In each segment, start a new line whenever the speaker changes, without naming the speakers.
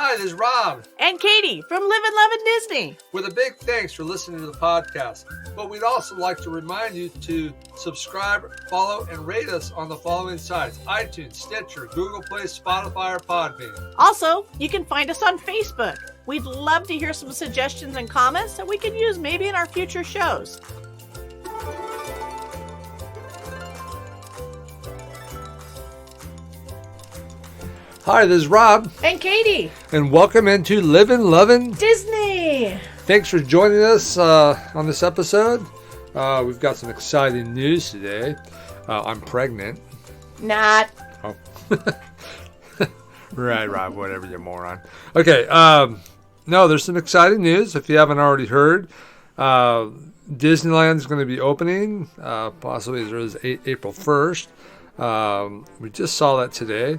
Hi, this is Rob.
And Katie from Livin Lovin Disney.
With a big thanks for listening to the podcast. But we'd also like to remind you to subscribe, follow, and rate us on the following sites: iTunes, Stitcher, Google Play, Spotify, or Podbean.
Also, you can find us on Facebook. We'd love to hear some suggestions and comments that we could use maybe in our future shows.
Hi, this is Rob.
And Katie.
And welcome into Livin Lovin
Disney.
Thanks for joining us on this episode. We've got some exciting news today. I'm pregnant.
Not.
Oh. Right, Rob, whatever, you moron. Okay, no, there's some exciting news. If you haven't already heard, Disneyland's going to be opening, possibly as early as April 1st. We just saw that today.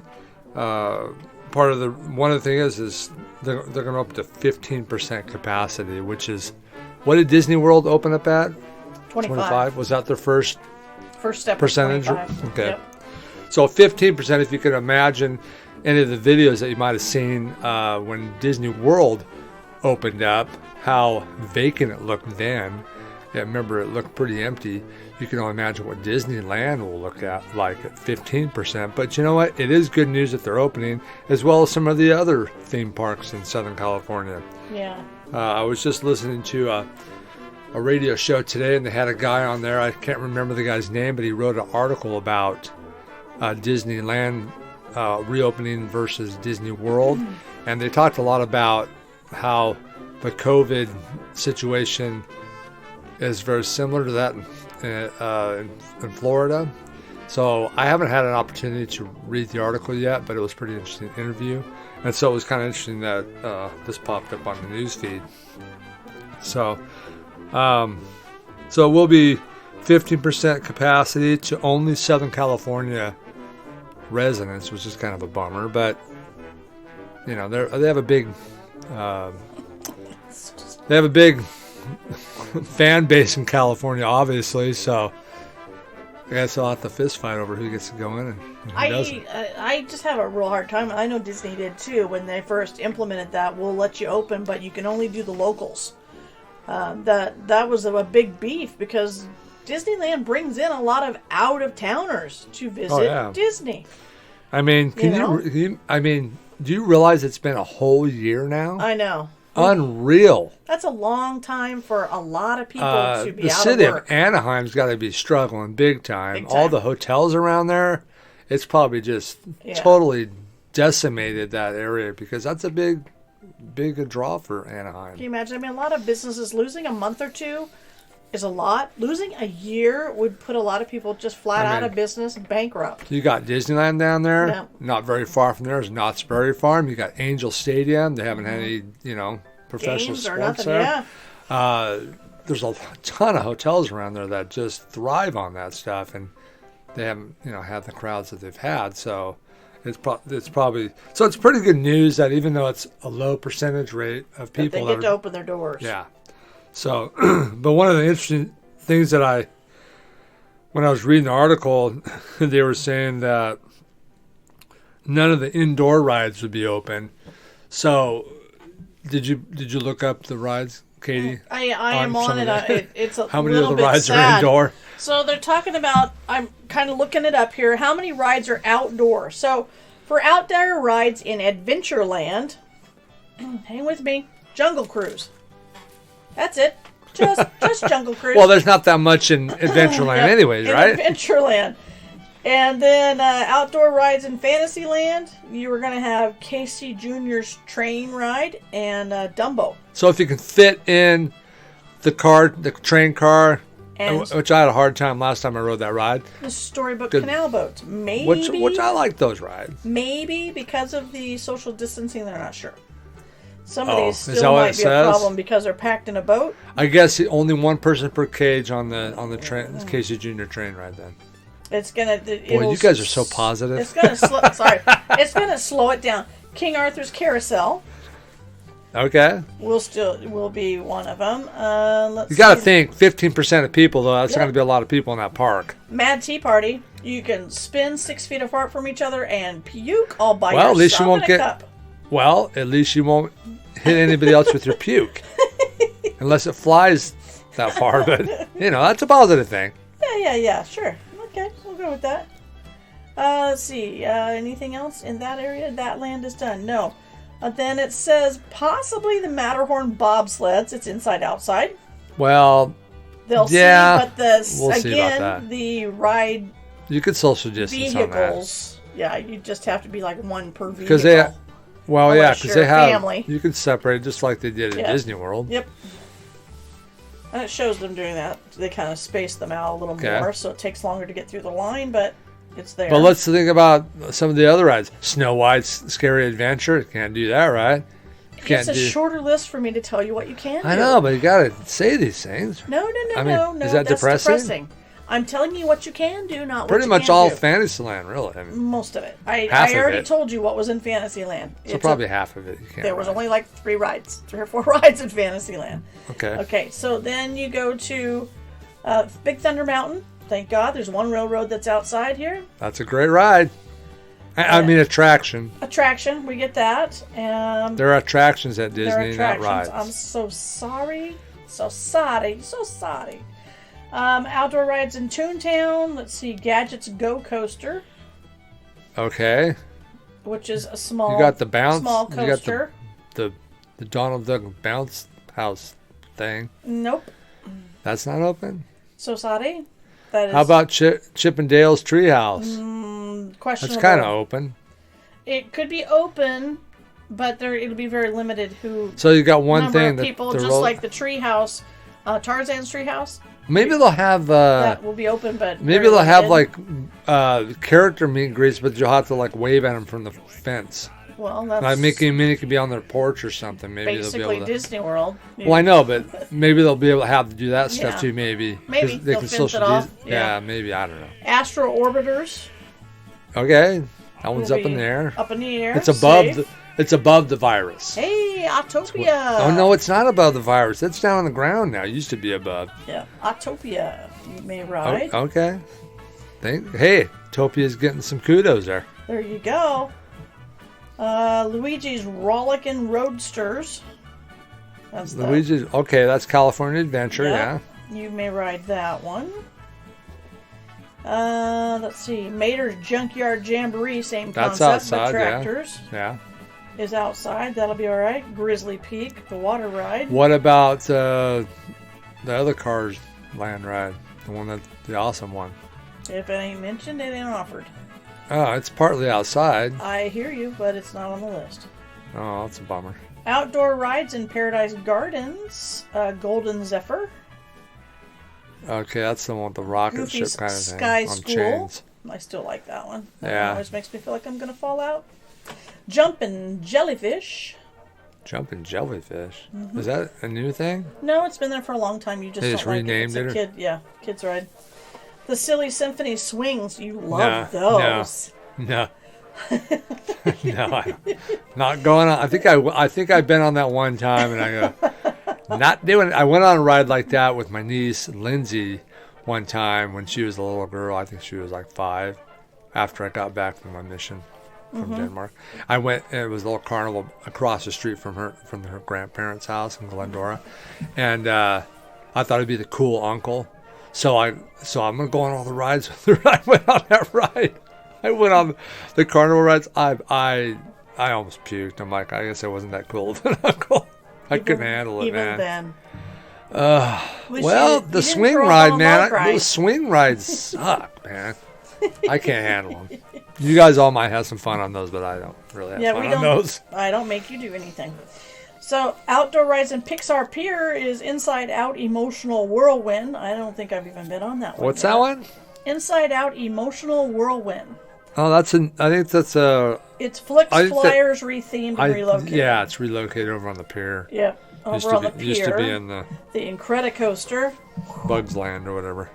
One of the things is they're going to open to 15% capacity, which is, what did Disney World open up at?
25.
Was that their first
step
percentage?
25.
Okay.
Yep.
So 15%, if you can imagine any of the videos that you might have seen when Disney World opened up, how vacant it looked then. Yeah, remember, it looked pretty empty. You can only imagine what Disneyland will look like at 15%. But you know what? It is good news that they're opening, as well as some of the other theme parks in Southern California.
Yeah.
I was just listening to a radio show today, and they had a guy on there. I can't remember the guy's name, but he wrote an article about Disneyland reopening versus Disney World. And they talked a lot about how the COVID situation is very similar to that in Florida. So I haven't had an opportunity to read the article yet, but it was a pretty interesting interview. And so it was kind of interesting that this popped up on the news feed. So it will be 15% capacity to only Southern California residents, which is kind of a bummer. But you know, they have a big fan base in California, obviously, so I guess they'll have to fist fight over who gets to go in and who doesn't.
I just have a real hard time. I know Disney did too when they first implemented that. We'll let you open, but you can only do the locals. That was a big beef because Disneyland brings in a lot of out-of-towners to visit Disney.
I mean, do you realize it's been a whole year now?
I know.
Unreal.
That's a long time for a lot of people to be out of work.
The city of Anaheim's got to be struggling big time. All the hotels around there, it's probably just totally decimated that area because that's a big draw for Anaheim.
Can you imagine? I mean, a lot of businesses losing a month or two is a lot. Losing a year would put a lot of people just flat out of business and bankrupt.
You got Disneyland down there.
Yeah.
Not very far from there is Knott's Berry Farm. You got Angel Stadium. They haven't had any, professional
games
sports there.
Yeah.
There's a ton of hotels around there that just thrive on that stuff, and they haven't, had the crowds that they've had. So it's probably it's pretty good news that even though it's a low percentage rate of people,
they get to open their doors.
Yeah. So, but one of the interesting things that when I was reading the article, they were saying that none of the indoor rides would be open. So, did you look up the rides, Katie?
I am on it. It's a
how many
little
of the rides
bit
are indoor?
So they're talking about. I'm kind of looking it up here. How many rides are outdoor? So for outdoor rides in Adventureland, hang with me. Jungle Cruise. That's it. Just Jungle Cruise.
Well, there's not that much in Adventureland anyways, right?
Adventureland. And then outdoor rides in Fantasyland, you were going to have Casey Jr.'s train ride and Dumbo.
So if you can fit in the train car, which I had a hard time last time I rode that ride.
The Storybook Canal boats. Maybe.
Which I like those rides.
Maybe because of the social distancing, they're not sure. Some of these still might be a problem because they're packed in a boat.
I guess only one person per cage on the train, Casey Jr. train ride then.
It's gonna.
Boy, you guys are so positive.
It's gonna. It's gonna slow it down. King Arthur's Carousel.
Okay.
Will be one of them.
You got to think 15% of people though. That's going to be a lot of people in that park.
Mad Tea Party. You can spin 6 feet apart from each other and puke all by yourself.
Well, at least you won't
in a cup.
Well, at least you won't hit anybody else with your puke. Unless it flies that far, but, that's a positive thing.
Yeah, sure. Okay, we'll go with that. Let's see, anything else in that area? That land is done. No. Then it says possibly the Matterhorn bobsleds. It's inside outside.
Well,
they'll
yeah,
see, but
we'll see about that.
The ride
you could social distance
vehicles. On that. Yeah, you just have to be like one per vehicle.
Because they have
family.
You can separate just like they did at Disney World.
Yep. And it shows them doing that. They kind of space them out a little more, so it takes longer to get through the line, but it's there.
But let's think about some of the other rides. Snow White's Scary Adventure. Can't do that, right?
It's a shorter list for me to tell you what you can do.
I know, but you got to say these things.
No.
Is that depressing?
I'm telling you what you can do, not
pretty
what you
much
can
all
do.
Fantasyland, really.
Most of it. I already told you what was in Fantasyland.
So probably half of it you can't
There was only like 3 or 4 rides in Fantasyland.
Okay,
so then you go to Big Thunder Mountain. Thank God there's one railroad that's outside here.
That's a great ride. I mean attraction.
Attraction, we get that.
There are attractions at Disney, not rides.
I'm so sorry. So sorry. Outdoor rides in Toontown. Let's see, Gadget's Go Coaster.
Okay.
Which is a small.
You got the bounce.
Small coaster.
You got the Donald Duck bounce house thing.
Nope.
That's not open.
So sorry. That is.
How about Chip and Dale's Treehouse?
Questionable.
That's kind of open.
It could be open, but it'll be very limited.
So you got one thing
that people just like the Treehouse, Tarzan's Treehouse.
Maybe they'll have
that will be open, but
maybe they'll have like character meet and greets, but you'll have to like wave at them from the fence.
Well, that's
like Mickey and Minnie could be on their porch or something. Maybe
basically
they'll be able to.
Disney World.
Well, I know, but maybe they'll be able to have to do that stuff too. Maybe
they can fence it off.
Yeah, maybe, I don't know.
Astro Orbiters.
Okay, that one's up in the air.
Up in the air.
It's above. It's above the virus.
Hey, Autopia.
Oh no, it's not above the virus. It's down on the ground now. It used to be above.
Yeah, Autopia. You may ride.
Oh, okay. Hey, Topia's getting some kudos there.
There you go. Luigi's Rollicking Roadsters. That's
Luigi's. Okay, that's California Adventure. Yeah.
You may ride that one. Let's see. Mater's Junkyard Jamboree, same concept.
That's outside,
but tractors.
Yeah.
Is outside. That'll be all right. Grizzly Peak, the water ride.
What about the other Cars Land ride? The awesome one.
If it ain't mentioned, it ain't offered.
Oh, it's partly outside.
I hear you, but it's not on the list.
Oh, that's a bummer.
Outdoor rides in Paradise Gardens, Golden Zephyr.
Okay, that's the one with the rocket
Goofy's
ship kind of thing.
Sky
on
School.
Chains.
I still like that one.
Yeah.
It always makes me feel like I'm going to fall out. Jumpin' Jellyfish.
Jumpin' Jellyfish?
Mm-hmm.
Is that a new thing?
No, it's been there for a long time. You just
they
don't
just
like
renamed
it. It's
it?
Kids ride. The Silly Symphony Swings. You love those.
No. No, not going on. I think I've been on that one time, and I go, not doing it. I went on a ride like that with my niece Lindsay one time when she was a little girl. I think she was like 5. After I got back from my mission from Denmark, I went. And it was a little carnival across the street from her grandparents' house in Glendora, and I thought it'd be the cool uncle. So I'm gonna go on all the rides with her. I went on that ride. I went on the carnival rides. I almost puked. I'm like, I guess I wasn't that cool of an uncle. I couldn't handle it, man.
Even then.
Well, the swing ride, man. Those swing rides suck, man. I can't handle them. You guys all might have some fun on those, but I don't really have fun on those.
I don't make you do anything. So, outdoor rides in Pixar Pier is Inside Out Emotional Whirlwind. I don't think I've even been on that one.
What's that one?
Inside Out Emotional Whirlwind.
Oh, I think that's a...
It's Flix Flyers rethemed and relocated.
Yeah, it's relocated over on the pier.
Yeah, over on the pier.
Used to be in the
Incredicoaster.
Bugs Land or whatever.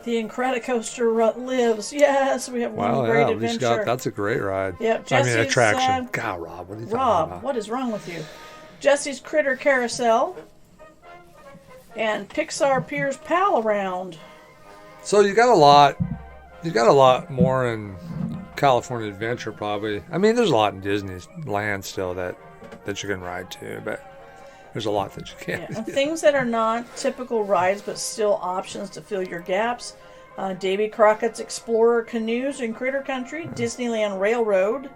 The Incredicoaster lives. Yes, we have one great adventure.
That's a great ride.
Yep,
attraction. God, Rob, what are you talking about?
What is wrong with you? Jesse's Critter Carousel. And Pixar Pier's Pal Around.
So you got a lot more in California Adventure probably. I mean, there's a lot in Disneyland still that you can ride to, but there's a lot that you can't.
Yeah. Things that are not typical rides, but still options to fill your gaps. Davy Crockett's Explorer Canoes in Critter Country, Disneyland Railroad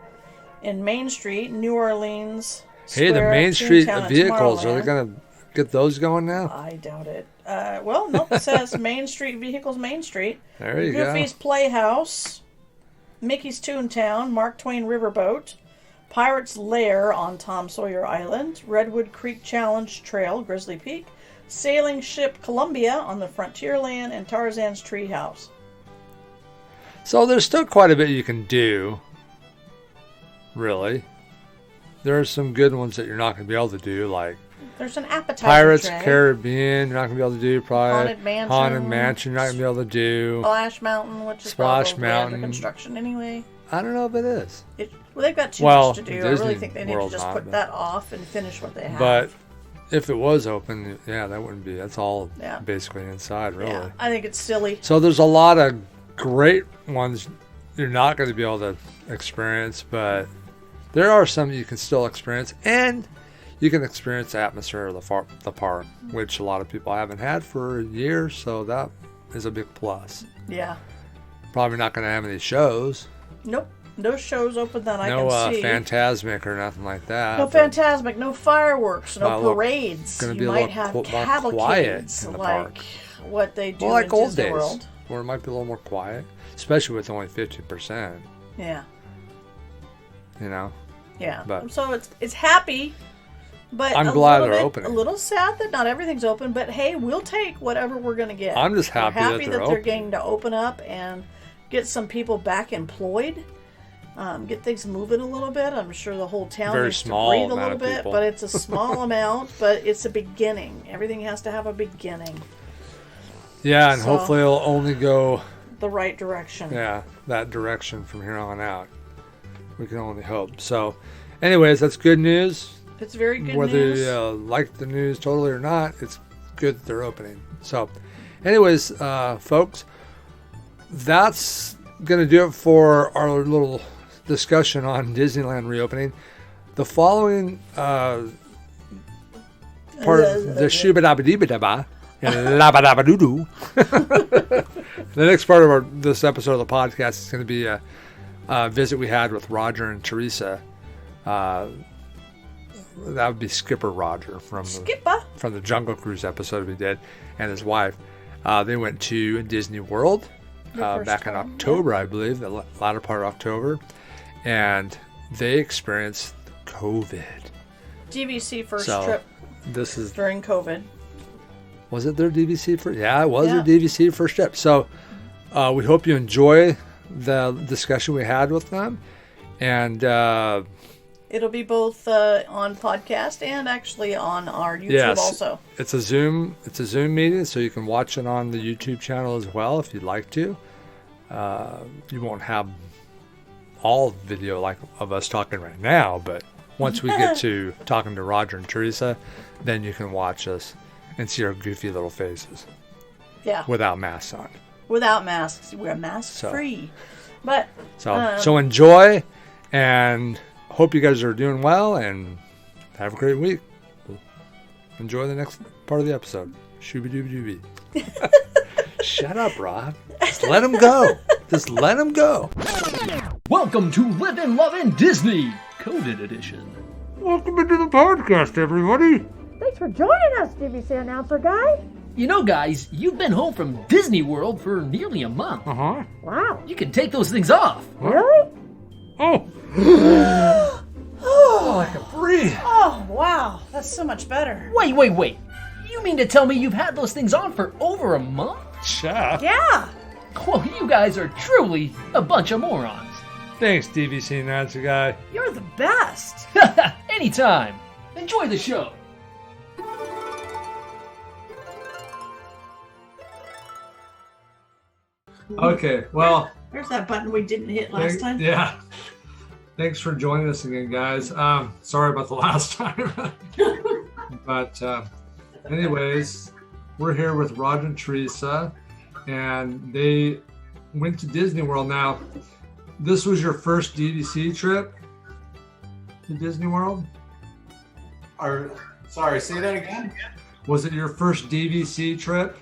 in Main Street, New Orleans.
Hey, the Main Street vehicles, are they going to get those going now?
I doubt it. Well, nope, it says Main Street Vehicles, Main Street.
There you go.
Goofy's Playhouse, Mickey's Toontown, Mark Twain Riverboat, Pirate's Lair on Tom Sawyer Island, Redwood Creek Challenge Trail, Grizzly Peak, Sailing Ship Columbia on the Frontierland, and Tarzan's Treehouse.
So there's still quite a bit you can do, really. There are some good ones that you're not going to be able to do, like
there's an appetizer
Pirates
tray.
Caribbean, you're not going to be able to do, probably.
Haunted
Mansion, you're not going to be able to do.
Splash Mountain, which is
Splash
probably
Mountain.
under construction anyway.
I don't know if it is.
Well, they've got too much to do. I really
Disney
think they need to
World
just
not,
put
but-
that off and finish what they have.
But if it was open, yeah, that wouldn't be. That's all
Yeah.
basically inside, really.
Yeah, I think it's silly.
So there's a lot of great ones you're not going to be able to experience, but there are some you can still experience, and you can experience the atmosphere of the park, which a lot of people haven't had for years, so that is a big plus.
Yeah.
Probably not going to have any shows.
Nope. No shows open that I
No
can see.
Phantasmic or nothing like that.
No Phantasmic, no fireworks, no
Well,
parades.
gonna be
You
a
might
little
have
more quiet
cavalcades
in the
like
park.
what they do
Well, like
in
old
Disney
days,
World.
where it might be a little more quiet, especially with only 50%.
Yeah.
You know.
Yeah.
But-
So it's happy, but
I'm glad they're
bit,
opening.
A little sad that not everything's open, but hey, we'll take whatever we're going to get.
I'm just happy,
We're happy
that they're
they're
open.
getting to open up and get some people back employed. Get things moving a little bit. I'm sure the whole town
Very
needs to
small
breathe a
amount
little
of
bit,
people.
but it's a small amount, but it's a beginning. Everything has to have a beginning.
Yeah, and
So-
hopefully it'll only go
The right direction.
that direction from here on out. We can only hope. So, anyways, that's good news.
It's very good
Whether
news.
you like the news totally or not, it's good that they're opening. So, anyways, folks, that's going to do it for our little discussion on Disneyland reopening. The following part of the shubadabadibadaba and labadabadoo. The next part of this episode of the podcast is going to be a visit we had with Roger and Teresa. That would be Skipper Roger from the Jungle Cruise episode we did, and his wife. They went to Disney World back in October, I believe, the latter part of October, and they experienced COVID.
DVC first trip
This is
during COVID.
Was it their DVC first? Yeah, it was
Yeah.
their DVC first trip. So we hope you enjoy the discussion we had with them, and
It'll be both on podcast and actually on our YouTube
yes,
also.
it's a Zoom meeting, so you can watch it on the YouTube channel as well if you'd like to. You won't have all video like of us talking right now, but once we get to talking to Roger and Teresa, then you can watch us and see our goofy little faces
Yeah.
without masks on.
Without masks. We're mask
So-
free. But
So enjoy, and hope you guys are doing well, and have a great week. Enjoy the next part of the episode. Shooby-dooby-dooby. Shut up, Rob. Just let him go. Just let him go.
Welcome to Livin Lovin Disney, Coded Edition.
Welcome into the podcast, everybody.
Thanks for joining us, DVC announcer guy.
You know, guys, you've been home from Disney World for nearly a month.
Uh-huh.
Wow.
You can take those things off.
Really?
Oh.
oh,
I can breathe.
wow. That's so much better.
Wait. You mean to tell me you've had those things on for over a month?
Chef.
Yeah.
Well, you guys are truly a bunch of morons.
Thanks, DVC announcer guy.
You're the best.
Anytime. Enjoy the show.
Okay, well.
There's that button we didn't hit last time.
Yeah. Thanks for joining us again, guys. Sorry about the last time. But anyways, we're here with Roger and Teresa, and they went to Disney World. Now, this was your first DVC trip to Disney World?
Sorry, say that again?
Was it your first DVC trip?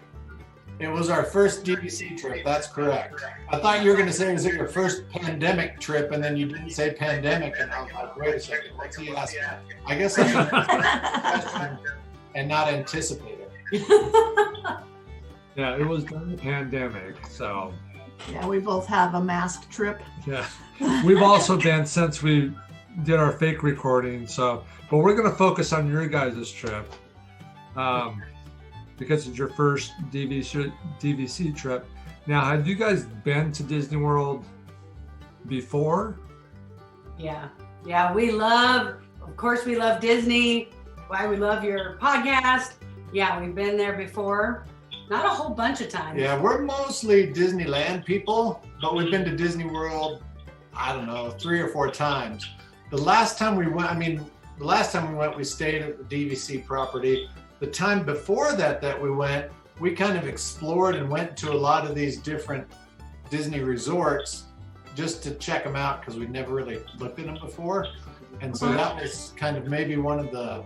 It was our first DVC trip, that's correct. I thought you were going to say, was it your first pandemic trip, and then you didn't say pandemic, and I was like, wait a second, what's he asking? I guess I should question and not anticipate it.
Yeah, it was during the pandemic, so.
Yeah, we both have a mask trip.
Yeah, we've also been since we did our fake recording, so, but we're going to focus on your guys' trip. Because it's your first DVC trip. Now, have you guys been to Disney World before?
Yeah, of course we love Disney. Why we love your podcast. Yeah, we've been there before. Not a whole bunch of times.
Yeah, we're mostly Disneyland people, but we've been to Disney World, I don't know, 3 or 4 times. The last time we went, we stayed at the DVC property. The time before that we went, we kind of explored and went to a lot of these different Disney resorts just to check them out because we'd never really looked at them before. And so that was kind of maybe one of the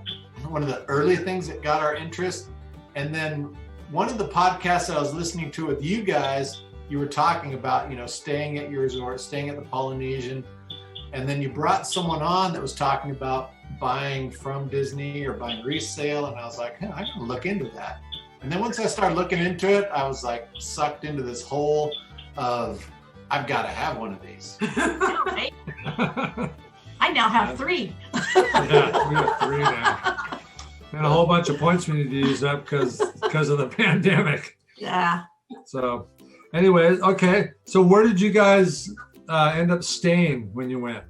early things that got our interest. And then one of the podcasts that I was listening to with you guys, you were talking about, staying at your resort, staying at the Polynesian. And then you brought someone on that was talking about buying from Disney or buying resale. And I was like, I can look into that. And then once I started looking into it, I was like sucked into this hole of, I've got to have one of these.
I now have 3.
Yeah, we have 3 now. And a whole bunch of points we need to use up because of the pandemic.
Yeah.
So anyways, okay. So where did you guys end up staying when you went?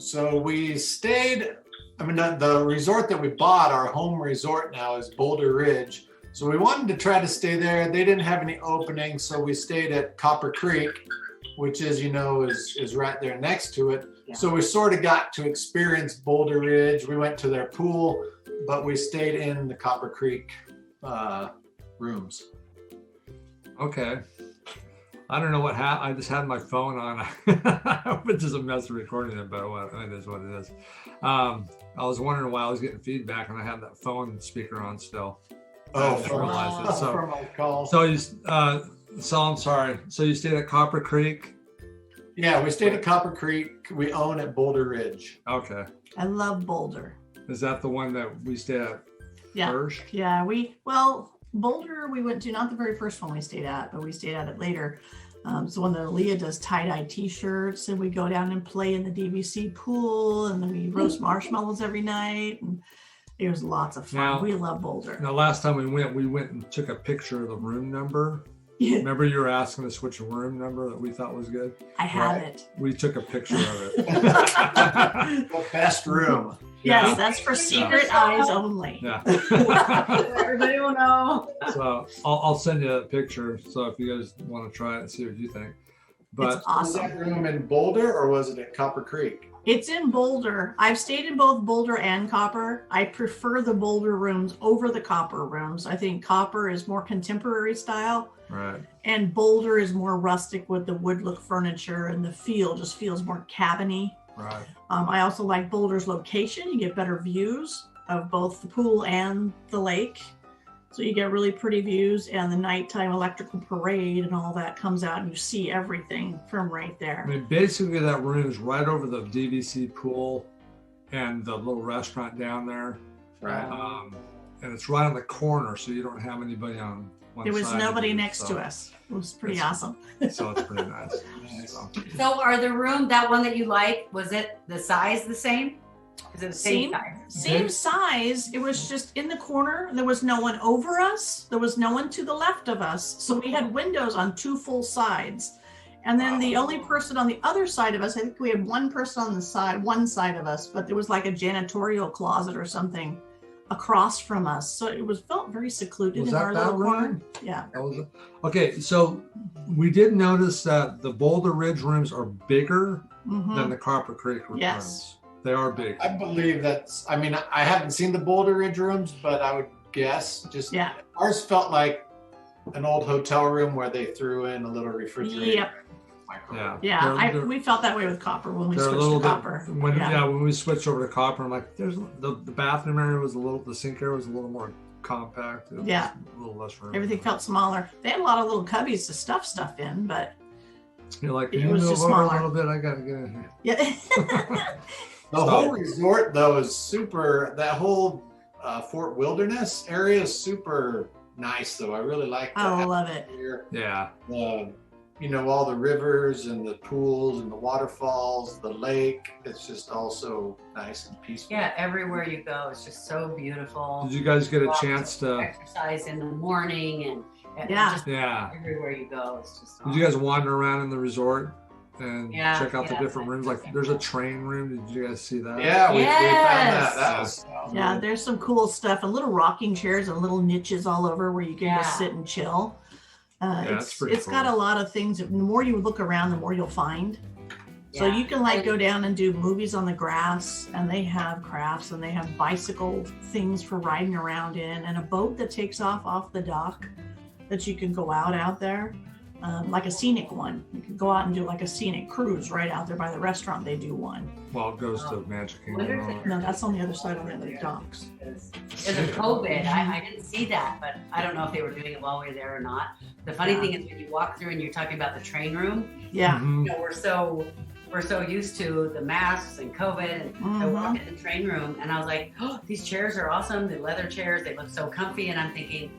So we stayed, the resort that we bought, our home resort now, is Boulder Ridge. So we wanted to try to stay there. They didn't have any openings, so we stayed at Copper Creek, which is right there next to it. Yeah. So we sort of got to experience Boulder Ridge. We went to their pool, but we stayed in the Copper Creek rooms.
Okay. I don't know what happened. I just had my phone on. Which is a mess of recording it, but it is what it is. I was wondering why I was getting feedback, and I had that phone speaker on still.
Oh,
realized it. So,
for my call.
So I'm sorry. So you stayed at Copper Creek?
Yeah, we stayed at Copper Creek. We own at Boulder Ridge.
Okay.
I love Boulder.
Is that the one that we stayed at first?
Yeah, Boulder we went to, not the very first one we stayed at, but we stayed at it later. So when Leah does tie-dye t-shirts, and we go down and play in the DVC pool, and then we roast marshmallows every night, and it was lots of fun.
Now,
we love Boulder.
Now, last time we went and took a picture of the room number.
Yeah.
Remember you were asking us which room number that we thought was good?
I have it.
We took a picture of it.
The best room.
Yes, that's for secret eyes only.
Yeah.
Everybody will know.
So I'll send you a picture. So if you guys want to try it and see what you think. But
it's awesome.
Was that room in Boulder or was it at Copper Creek?
It's in Boulder. I've stayed in both Boulder and Copper. I prefer the Boulder rooms over the Copper rooms. I think Copper is more contemporary style.
Right.
And Boulder is more rustic with the wood look furniture, and the feel just feels more cabiny.
Right.
I also like Boulder's location. You get better views of both the pool and the lake. So you get really pretty views, and the nighttime electrical parade and all that comes out, and you see everything from right there.
I mean, basically that room is right over the DVC pool and the little restaurant down there.
Right.
And it's right on the corner, so you don't have anybody on one
There was
side
nobody
of you,
next
so
to us. It was pretty awesome.
So it's pretty nice.
So are the room, that one that you like, was it the size the same? Is it the same size?
Same size. It was just in the corner. There was no one over us. There was no one to the left of us. So we had windows on 2 full sides. And then the only person on the other side of us, I think we had one person on one side of us, but there was like a janitorial closet or something across from us. So it felt very secluded
Was
in
that
our
that
little
room?
corner. Yeah.
That was it. Okay, so we did notice that the Boulder Ridge rooms are bigger than the Copper Creek rooms.
Yes.
They are big.
I believe I haven't seen the Boulder Ridge rooms, but I would guess ours felt like an old hotel room where they threw in a little refrigerator.
Yep.
Microwave.
Yeah.
We felt that way with copper when we
They're a
switched
little
to copper.
bit when we switched over to copper. I'm like, there's the bathroom area was the sink area was a little more compact. It was a little less room.
Everything felt smaller. They had a lot of little cubbies to stuff stuff in, but
you're like,
it
can you
was
move
just
over
smaller.
a little bit? I gotta get in here.
yeah.
The whole resort though is super. That whole Fort Wilderness area is super nice though. I really like that.
I love it.
Here.
Yeah.
All the rivers and the pools and the waterfalls, the lake. It's just also nice and peaceful.
Yeah, everywhere you go, it's just so beautiful.
Did you guys get a chance to
exercise in the morning and
Yeah.
just everywhere you go, it's just.
Did you guys wander around in the resort and check out the
yeah.
different rooms? Like, there's a train room. Did you guys see that?
Yeah, we found
Yes.
that. That was
Yeah, there's some cool stuff and little rocking chairs and little niches all over where you can just sit and chill. It's got a lot of things. The more you look around, the more you'll find. So you can go down and do movies on the grass, and they have crafts and they have bicycle things for riding around in, and a boat that takes off the dock that you can go out there. Like a scenic one. You can go out and do like a scenic cruise right out there by the restaurant. They do one.
Well, it goes to Magic Kingdom.
No, that's on the other side on the other docks.
Because of COVID, I didn't see that, but I don't know if they were doing it while we were there or not. The funny thing is when you walk through and you're talking about the train room,
Yeah.
we're so used to the masks and COVID, and I walked in the train room and I was like, oh, these chairs are awesome. The leather chairs, they look so comfy, and I'm thinking,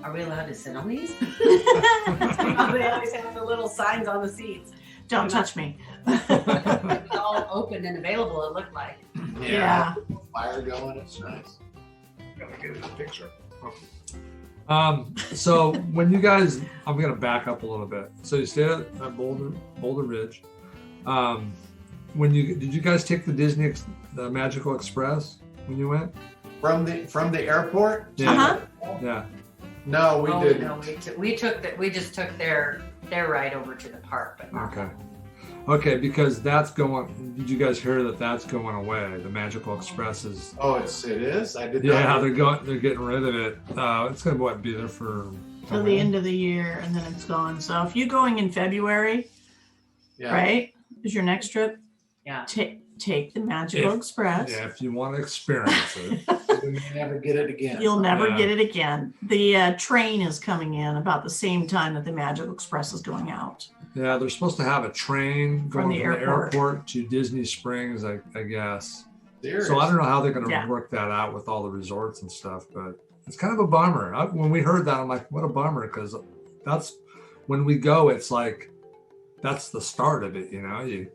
are we allowed to sit on these? They always have the little signs on the seats.
Don't touch me.
It's all open and available, it looked like.
Yeah.
Fire going. It's nice.
Gotta get a picture. So when you guys, I'm gonna back up a little bit. So you stayed at Boulder Ridge. Did you guys take the Magical Express when you went?
From the airport?
Yeah. Yeah.
No, we didn't.
No, we just took their ride over to the park, but not
Okay, because that's going. Did you guys hear that that's going away? The Magical Express is.
Oh, it is. I did.
Yeah, they're getting rid of it. It's gonna be there for
till the end of the year, and then it's gone. So if you're going in February, right, is your next trip?
Yeah.
Take the Magical Express.
Yeah, if you want to experience it.
You'll never get it again.
You'll never get it again. The train is coming in about the same time that the Magical Express is going out.
Yeah, they're supposed to have a train going from the airport to Disney Springs, I guess. So I don't know how they're going to work that out with all the resorts and stuff, but it's kind of a bummer. When we heard that, I'm like, what a bummer, because that's when we go. It's like that's the start of it, You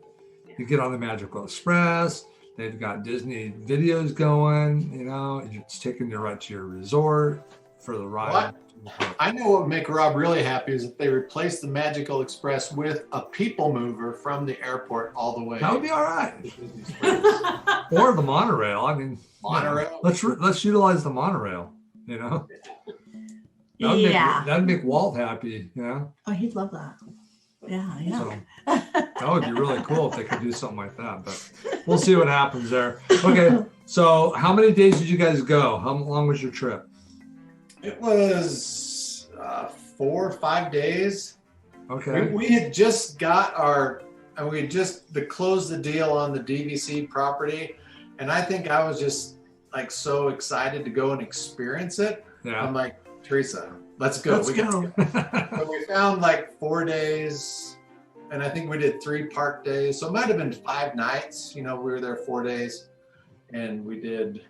get on the Magical Express. They've got Disney videos going. It's taking you right to your resort for the ride.
I know what would make Rob really happy is if they replace the Magical Express with a people mover from the airport all the way.
That would be all right. Or the monorail. I mean,
monorail.
Let's utilize the monorail. That'd make Walt happy.
Oh, he'd love that. Yeah.
So, that would be really cool if they could do something like that, but we'll see what happens there. Okay, so how many days did you guys go? How long was your trip?
It was 4 or 5 days.
Okay.
We had just got we just closed the deal on the DVC property, and I think I was just like so excited to go and experience it.
Yeah.
I'm like, Teresa, let's go.
Let's go.
So we found 4 days, and I think we did 3 park days. So it might have been 5 nights. We were there 4 days, and we did.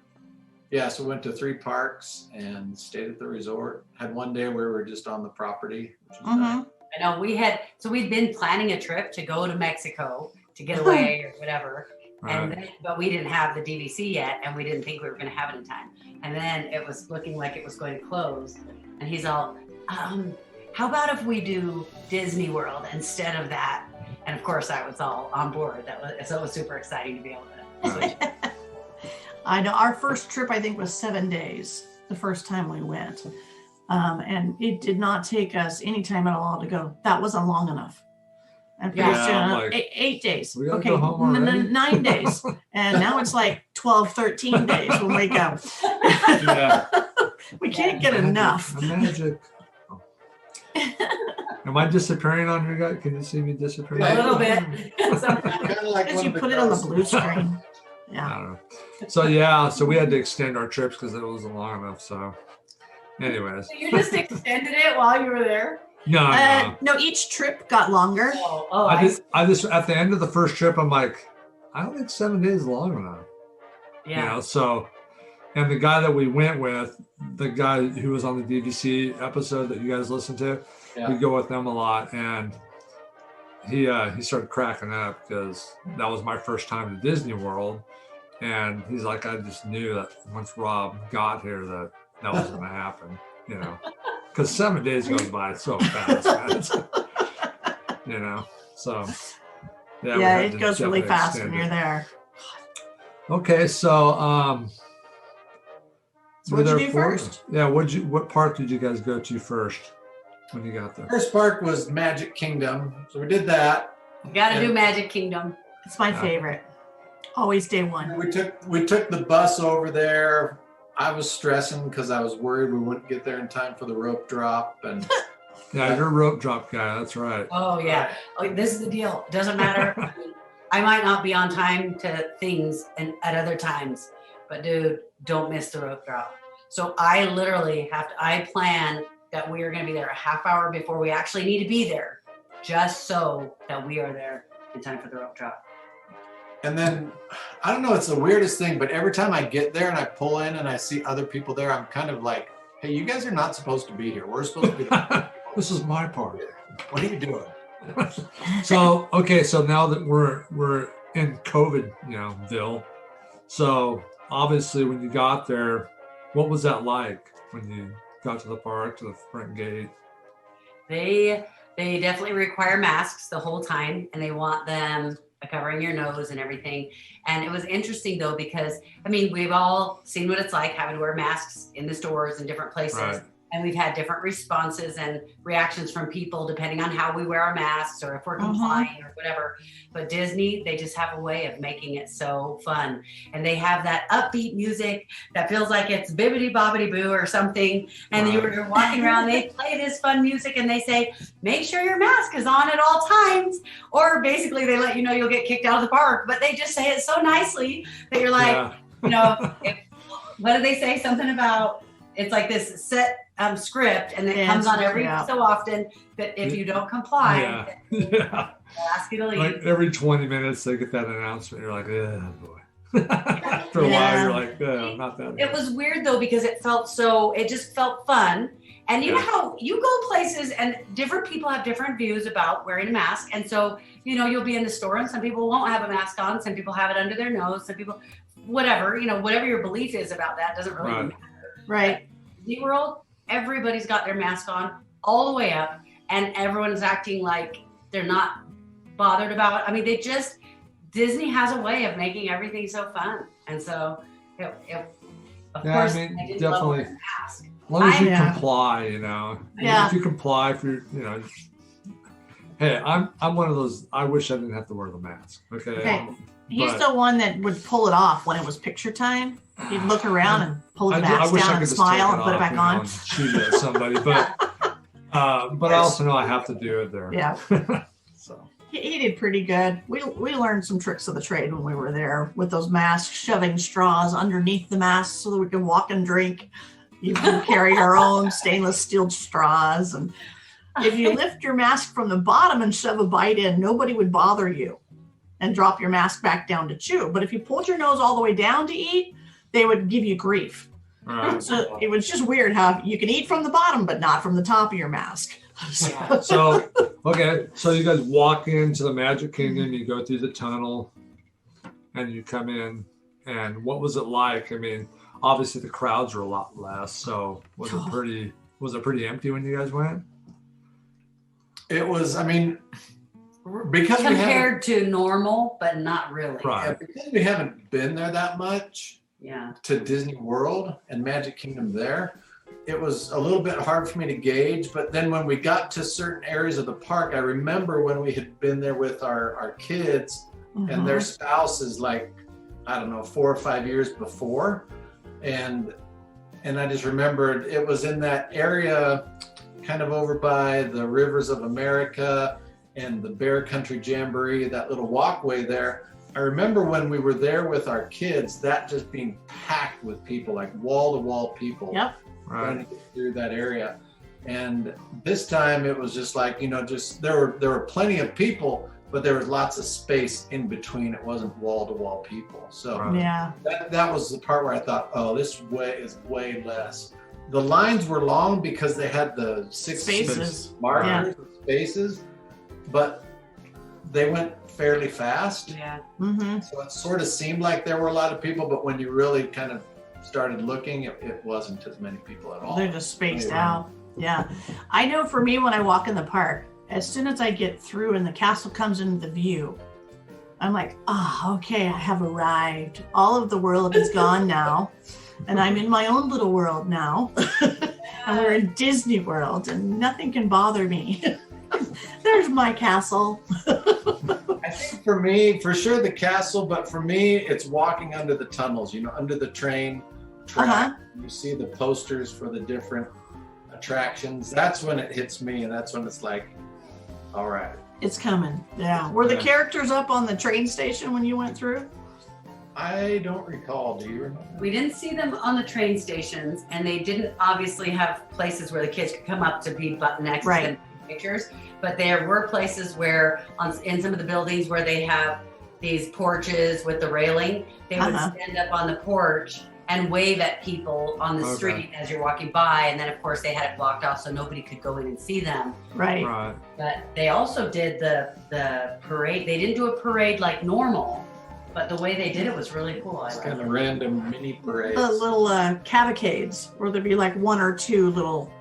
Yeah, so we went to 3 parks and stayed at the resort. Had 1 day where we were just on the property, which is nice.
I know we'd been planning a trip to go to Mexico to get away or whatever.
Right.
But we didn't have the DVC yet, and we didn't think we were going to have it in time. And then it was looking like it was going to close. And he's all, how about if we do Disney World instead of that? And of course, I was all on board. So it was super exciting to be able to switch.
I know our first trip, I think, was 7 days the first time we went. And it did not take us any time at all to go. That wasn't long enough. And pretty soon, 8 days.
We gotta
Okay,
go home already?
9 days. And now it's 12, 13 days when we go.
Yeah.
We can't get enough.
Magic. Am I disappearing on your guy? Can you see me disappearing?
A little bit.
Kind of like
Because
one
you
of the
put it on the
girls.
blue screen.
I
Yeah.
don't know. So yeah, so we had to extend our trips because it wasn't long enough. So, anyways,
So you just extended it while you were there?
no.
No, each trip got longer.
Oh,
I just at the end of the first trip, I'm like, I don't think 7 days is long enough.
yeah.
You know, so, and the guy that we went with, the guy who was on the DVC episode that you guys listened to,
Yeah.
we go with them a lot, and he started cracking up because that was my first time to Disney World, and he's like, I just knew that once Rob got here that was going to happen, you know, because 7 days goes by so fast, man. You know, so we
Yeah,
had
it
to
goes really
definitely
fast
extend
when
it.
you're there.
Okay, so
So
you were
what'd you
there
do
for-
first?
Yeah, what park did you guys go to first when you got there?
First park was Magic Kingdom, so we did that.
You gotta do Magic Kingdom.
It's my favorite. Always day one.
We took the bus over there. I was stressing because I was worried we wouldn't get there in time for the rope drop, and
Yeah, you're a rope drop guy. That's right.
Oh yeah. Oh, this is the deal. Doesn't matter. I might not be on time to things and at other times, but dude, don't miss the rope drop. So I literally I plan that we are going to be there a half hour before we actually need to be there, just so that we are there in time for the rope drop.
And then, I don't know, it's the weirdest thing, but every time I get there and I pull in and I see other people there, I'm kind of like, hey, you guys are not supposed to be here. We're supposed to be there.
This is my part.
What are you doing?
So okay, so now that we're in COVID, you know, Bill. So obviously, when you got there, what was that like when you got to the park, to the front gate?
They definitely require masks the whole time, and they want them covering your nose and everything. And it was interesting though, because I mean, we've all seen what it's like having to wear masks in the stores and different places.
Right.
And we've had different responses and reactions from people depending on how we wear our masks or if we're complying or whatever. But Disney, they just have a way of making it so fun. And they have that upbeat music that feels like it's bibbity bobbity boo or something. And you're walking around, they play this fun music and they say, make sure your mask is on at all times. Or basically they let you know you'll get kicked out of the park. But they just say it so nicely that you're like, you know, what do they say? Something about, it's like this set script, and it comes on every so often that if you don't comply, they'll ask you to leave.
Like every 20 minutes, they get that announcement. You're like, oh boy. After a while, you're like, oh, not that.
It was weird though, because it just felt fun. And you know how you go places and different people have different views about wearing a mask. And so, you know, you'll be in the store and some people won't have a mask on. Some people have it under their nose. Some people, whatever, you know, whatever your belief is about that doesn't really matter.
Right.
SeaWorld, everybody's got their mask on all the way up, and everyone's acting like they're not bothered about it. I mean, Disney has a way of making everything so fun. And so, of course,
I mean,
I didn't
definitely.
love wearing a mask.
As long as you comply, you know. If you comply for, you know. Hey, I'm one of those. I wish I didn't have to wear the mask. Okay.
He's the one that would pull it off when it was picture time. He'd look around and pull his mask down and smile and put it back on.
And shoot it at somebody, but I also know I have to do it there.
Yeah.
So
he did pretty good. We learned some tricks of the trade when we were there with those masks, shoving straws underneath the mask so that we could walk and drink. You can carry our own stainless steel straws, and if you lift your mask from the bottom and shove a bite in, nobody would bother you and drop your mask back down to chew. But if you pulled your nose all the way down to eat, they would give you grief.
Right.
So it was just weird how you can eat from the bottom, but not from the top of your mask.
So, okay. So you guys walk into the Magic Kingdom, you go through the tunnel, and you come in. And what was it like? I mean, obviously the crowds are a lot less. So was it pretty empty when you guys went?
It was, I mean, because
compared to normal, but not really.
Right.
Because we haven't been there that much.
Yeah.
To Disney World and Magic Kingdom there, it was a little bit hard for me to gauge. But then when we got to certain areas of the park, I remember when we had been there with our kids and their spouses, like, I don't know, 4 or 5 years before. And I just remembered it was in that area kind of over by the Rivers of America and the Bear Country Jamboree, that little walkway there. I remember when we were there with our kids, that just being packed with people, like wall-to-wall people.
Yep.
Trying to get through that area. And this time it was just like, just there were plenty of people, but there was lots of space in between. It wasn't wall-to-wall people. So
Yeah.
that was the part where I thought, oh, this way is way less. The lines were long because they had the 6
Spaces.
markers, spaces, but they went fairly fast.
Yeah.
Mm-hmm.
So it sort of seemed like there were a lot of people, but when you really kind of started looking, it wasn't as many people at all.
They're just spaced out. Yeah. I know for me, when I walk in the park, as soon as I get through and the castle comes into the view, I'm like, okay, I have arrived. All of the world is gone now. And I'm in my own little world now. And we're in Disney World and nothing can bother me. There's my castle.
I think for me, for sure the castle, but for me, it's walking under the tunnels, under the train track. You see the posters for the different attractions. That's when it hits me, and that's when it's like, all right.
It's coming. Yeah. Were the characters up on the train station when you went through?
I don't recall. Do you remember?
We didn't see them on the train stations, and they didn't obviously have places where the kids could come up to be next to them pictures. But there were places where, in some of the buildings where they have these porches with the railing, they would stand up on the porch and wave at people on the street as you're walking by. And then, of course, they had it blocked off so nobody could go in and see them.
Right.
But they also did the parade. They didn't do a parade like normal, but the way they did it was really cool.
It's kind of random mini parades.
The little cavalcades, where there'd be like 1 or 2 little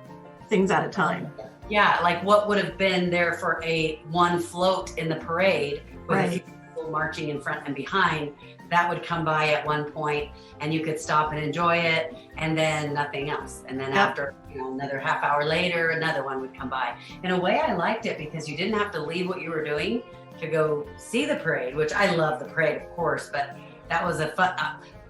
things at a time.
Yeah, like what would have been there for one float in the parade with a few people marching in front and behind, that would come by at one point and you could stop and enjoy it, and then nothing else. And then after another half hour later, another one would come by. In a way, I liked it because you didn't have to leave what you were doing to go see the parade, which I love the parade, of course, but that was a fun.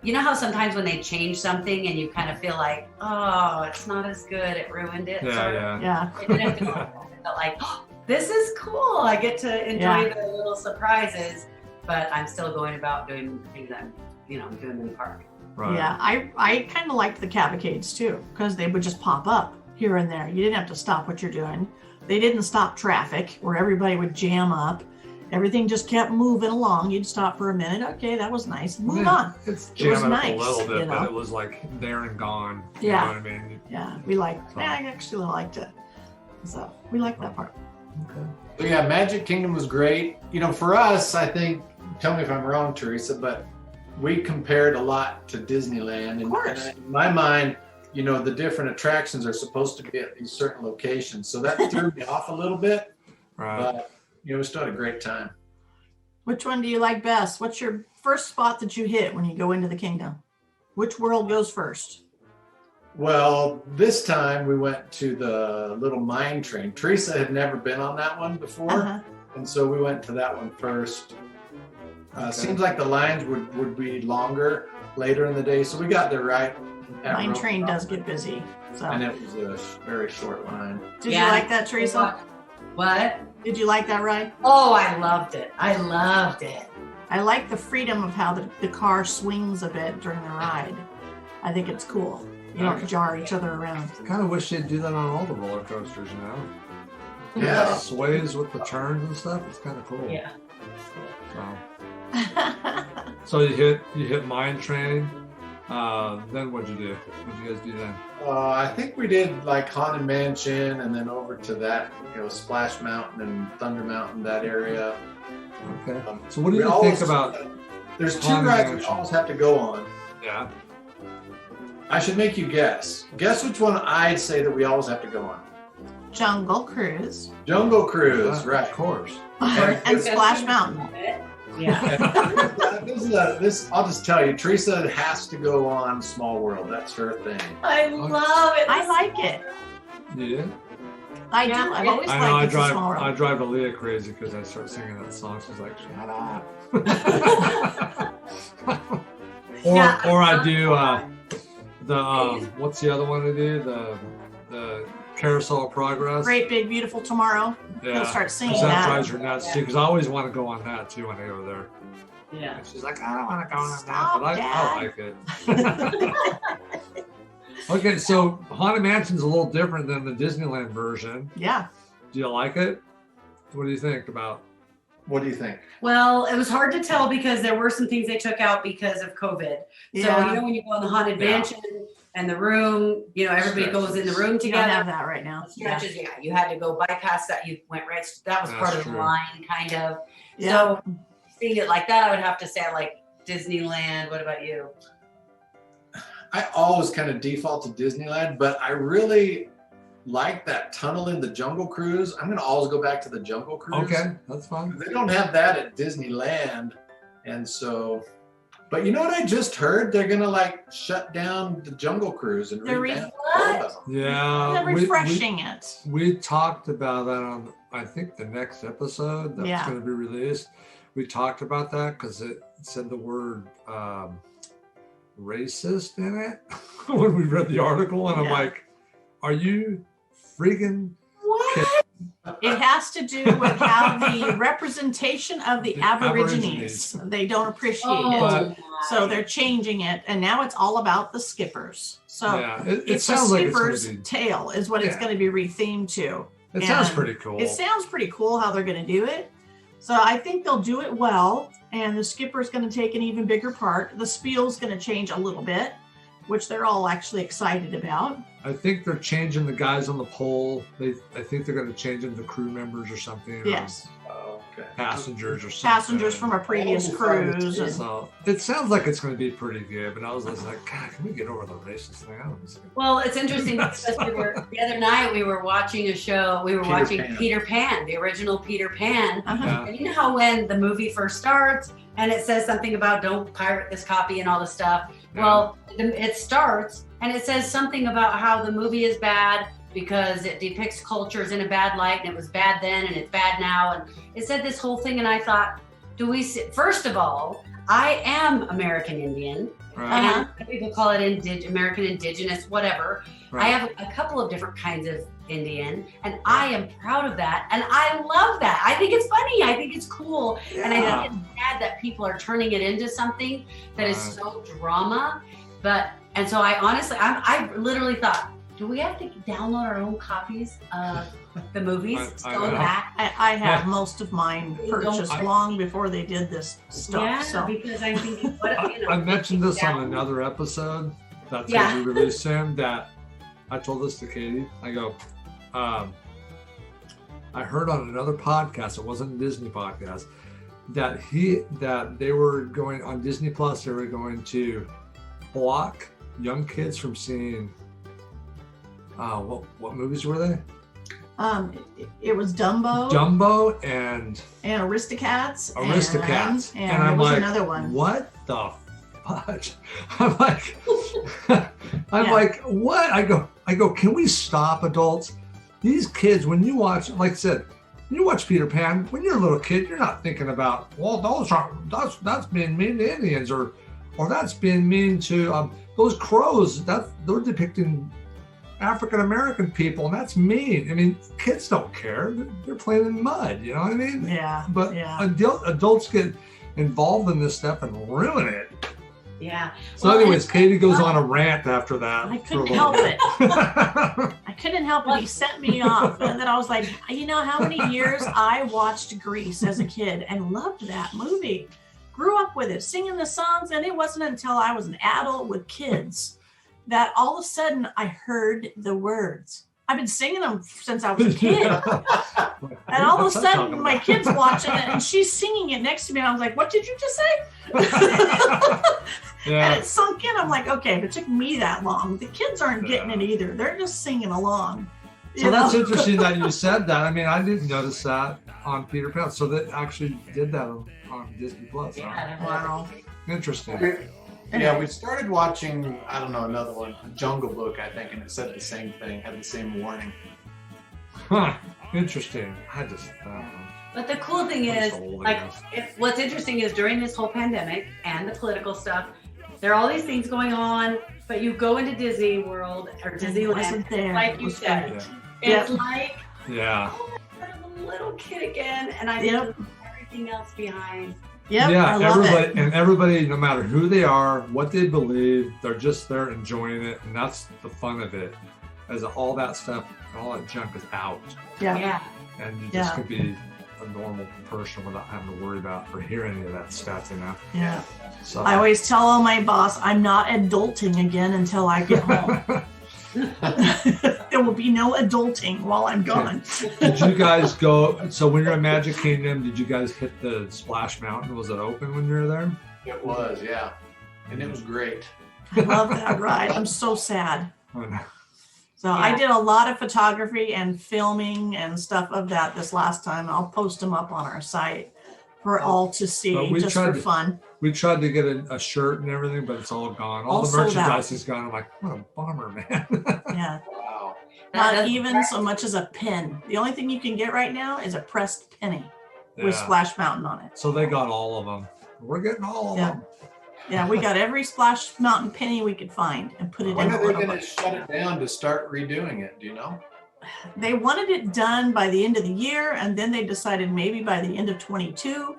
You know how sometimes when they change something and you kind of feel like, oh, it's not as good, it ruined it.
Yeah.
It didn't have to go but like, oh, this is cool. I get to enjoy the little surprises, but I'm still going about doing things I'm, doing in the park.
Right. Yeah, I kind of liked the cavalcades too, because they would just pop up here and there. You didn't have to stop what you're doing. They didn't stop traffic where everybody would jam up. Everything just kept moving along. You'd stop for a minute. Okay, that was nice. Move on.
It was nice, a little bit, but it was like there and gone. You know what I mean?
Yeah, we liked. I actually liked it. So we liked that part.
Okay.
So yeah, Magic Kingdom was great. For us, I think. Tell me if I'm wrong, Teresa, but we compared a lot to Disneyland.
Of course.
And in my mind, the different attractions are supposed to be at these certain locations, so that threw me off a little bit.
Right.
But we still had a great time.
Which one do you like best? What's your first spot that you hit when you go into the kingdom? Which world goes first?
Well, this time we went to the little mine train. Teresa had never been on that one before, and so we went to that one first. Seems like the lines would be longer later in the day, so we got there right at
Mine train does get busy. So.
And it was a very short line.
Did you like that, Teresa?
What?
Did you like that ride?
Oh, I loved it. I loved it.
I like the freedom of how the car swings a bit during the ride. I think it's cool. You don't jar each other around.
I kind of wish they'd do that on all the roller coasters,
Yeah.
It sways with the turns and stuff. It's kind of cool.
Yeah.
So you hit Mine Train. Then what'd you do? What'd you guys do then?
I think we did like Haunted Mansion, and then over to that, Splash Mountain and Thunder Mountain, that area.
Okay. So what do you think about?
There's 2 rides we always have to go on.
Yeah.
I should make you guess. Guess which one I'd say that we always have to go on.
Jungle Cruise.
Jungle Cruise, right?
Of course.
And Splash Mountain.
Yeah.
This I'll just tell you, Teresa has to go on Small World. That's her thing.
I love it.
I like it.
Yeah.
I do. I've always
I know.
liked the Small World.
I drive Aaliyah crazy because I start singing that song. She's like, "Shut up." or I do the what's the other one to do? the Carousel of Progress.
Great Big Beautiful Tomorrow.
Yeah.
He'll start singing
'Cause that
that.
drives her nuts too. Because I always want to go on that too when I go there.
Yeah.
And she's like, I don't want to go on
Stop,
that, but I
Dad.
like it. Okay, so Haunted Mansion's a little different than the Disneyland version.
Yeah.
Do you like it? What do you think about?
What do you think?
Well, it was hard to tell because there were some things they took out because of COVID. So,
Yeah.
you know, when you go in the Haunted
Yeah.
Mansion and the room, you know, everybody goes in the room
You don't
together.
have that right now.
Stretches, yeah. You had to go bypass that. You went right. That was
That's
part of the
true.
line, kind of.
Yeah.
So, seeing it like that, I would have to say I like Disneyland. What about you?
I always kind of default to Disneyland, but I really like that Tunnel in the Jungle Cruise. I'm gonna always go back to the Jungle Cruise.
Okay, that's fine.
They don't have that at Disneyland, and so. But you know what I just heard? They're gonna like shut down the Jungle Cruise and
They're
revamp
what?
all of them.
Yeah,
They're refreshing it.
We talked about that on, I think, the next episode that's
Yeah.
going to be released. We talked about that because it said the word racist in it when we read the article, and I'm
Yeah.
like, "Are you freaking?"
What? It has to do with how the representation of the
The
Aborigines, they don't appreciate it. So they're changing it, and now it's all about the skippers. So
Yeah, it
it's the
sounds like it's going
skipper's
to be.
tale is what it's
Yeah.
going to be rethemed to.
It sounds
and
pretty cool.
It sounds pretty cool how they're going to do it. So I think they'll do it well, and the skipper's going to take an even bigger part. The spiel's going to change a little bit, which they're all actually excited about.
I think they're changing the guys on the pole. I think they're going to change them to crew members or something. Or
Yes,
Oh, okay.
passengers or something.
passengers from a previous
Oh,
cruise. And
So it sounds like it's going to be pretty good, but I was just like, God, can we get over the racist thing? I don't know.
Well, it's interesting because the other night we were watching a show. We were
Peter
watching
Pan.
Peter Pan, the original Peter Pan.
Uh-huh.
Yeah.
And you know how when the movie first starts and it says something about don't pirate this copy and all this stuff.
Yeah.
Well, it starts and it says something about how the movie is bad because it depicts cultures in a bad light, and it was bad then and it's bad now. And it said this whole thing, and I thought, first of all, I am American Indian.
Right.
And people call it American Indigenous, whatever.
Right.
I have a couple of different kinds of Indian, and I am proud of that. And I love that. I think it's funny. I think it's cool. And I think it's sad that people are turning it into something that is so drama. And so I honestly, I literally thought, do we have to download our own copies of the movies?
I
Go
know.
back.
I have most of mine purchased
I-
long before they did this stuff.
Yeah,
So
because I'm thinking, what, you know,
I mentioned this on
down-
another episode that's
Yeah.
going to be released soon. That I told this to Katie. I go, I heard on another podcast, it wasn't a Disney podcast, that they were going on Disney Plus. They were going to block young kids from seeing. What movies were they?
it was Dumbo,
Dumbo and
and Aristocats.
Aristocats.
And
And
there
I'm
was
like,
another one.
what the fudge? I'm like,
Yeah.
like, what? I go, can we stop, adults? These kids, when you watch, like I said, when you watch Peter Pan, when you're a little kid, you're not thinking about, well, that's being mean to Indians, or that's being mean to those crows. They're depicting African American people, and that's mean. I mean, kids don't care. They're playing in mud. You know what I mean?
Yeah.
But
yeah.
adults get involved in this stuff and ruin it.
Yeah.
So,
Well,
anyways,
and-
Katie goes on a rant after that.
I
for a
couldn't
little
help
bit.
it. I couldn't help it. He set me off. And then I was like, you know how many years I watched Grease as a kid and loved that movie. Grew up with it, singing the songs. And it wasn't until I was an adult with kids that all of a sudden I heard the words. I've been singing them since I was a kid. And all of a
What's that talking
sudden my
about?
kid's watching it and she's singing it next to me. And I was like, what did you just say? And
Yeah.
it sunk in. I'm like, okay, if it took me that long, the kids aren't getting it either. They're just singing along.
So
you
that's
know?
interesting that you said that. I mean, I didn't notice that on Peter Pan. So they actually did that on Disney Plus. Huh?
Yeah,
Wow.
Interesting.
Yeah, we started watching, I don't know, another one, Jungle Book, I think, and it said the same thing, had the same warning.
Huh. Interesting. I don't know.
But the cool thing
I'm
is,
so old, I
like,
guess.
what's interesting is during this whole pandemic and the political stuff, there are all these things going on, but you go into Disney World or Disneyland,
wasn't there.
like you said,
Yeah.
it's like,
Yeah.
oh my God, I'm a little kid again, and I leave everything else behind.
Yep,
Yeah,
I love it.
everybody, no matter who they are, what they believe, they're just there enjoying it, and that's the fun of it. As all that stuff, all that junk is out,
Yeah.
and you just could be a normal person without having to worry about or hear any of that stuff, you know.
Yeah.
So
I always tell my boss, I'm not adulting again until I get home. There will be no adulting while I'm gone.
Did you guys go? So when you're at Magic Kingdom, did you guys hit the Splash Mountain? Was it open when you were there?
It was, yeah. And it was great.
I love that ride. I'm so sad.
Oh, no.
So I did a lot of photography and filming and stuff of that this last time. I'll post them up on our site for all to see, just for fun.
We tried to get a shirt and everything, but it's all gone. All the merchandise is gone. I'm like, what a bummer, man.
Yeah.
Wow.
Not even so much as a pin. The only thing you can get right now is a pressed penny with
Yeah.
Splash Mountain on it.
So they got all of them. We're getting all of them.
Yeah, we got every Splash Mountain penny we could find and put it
When
in
are
a
they
little
going to
book.
shut it down to start redoing it? Do you know?
They wanted it done by the end of the year, and then they decided maybe by the end of 22,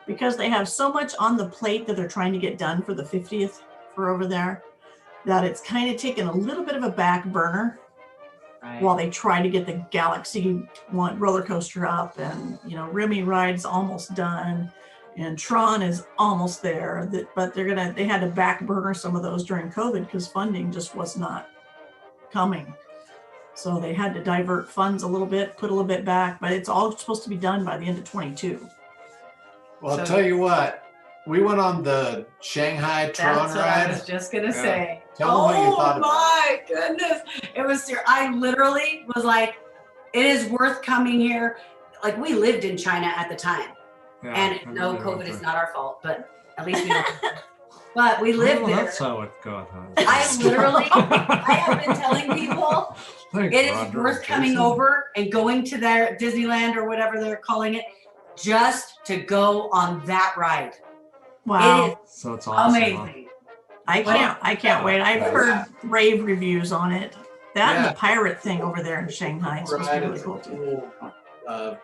because they have so much on the plate that they're trying to get done for the 50th for over there, that it's kind of taken a little bit of a back burner while they try to get the Galaxy one roller coaster up, and Remy Ride's almost done, and Tron is almost there. But they had to back burner some of those during COVID because funding just was not coming. So they had to divert funds a little bit, put a little bit back, but it's all supposed to be done by the end of 22.
Well, I'll tell you what. We went on the Shanghai Tron
That's what
ride.
I was just gonna say.
Tell them what you thought
Oh
about
my goodness! It was. I literally was like, "It is worth coming here." Like we lived in China at the time,
Yeah,
and no,
yeah,
COVID is not our fault, but at least we don't. But we lived there.
That's how it got.
I literally, I have been telling people
Thanks,
it is
Roger.
worth coming
Jason.
over and going to their Disneyland or whatever they're calling it, just to go on that ride.
Wow.
It is
So it's awesome. Huh?
amazing.
I can't wait. I've heard rave reviews on it. That and the pirate thing over there in Shanghai is supposed to be really cool too.
Little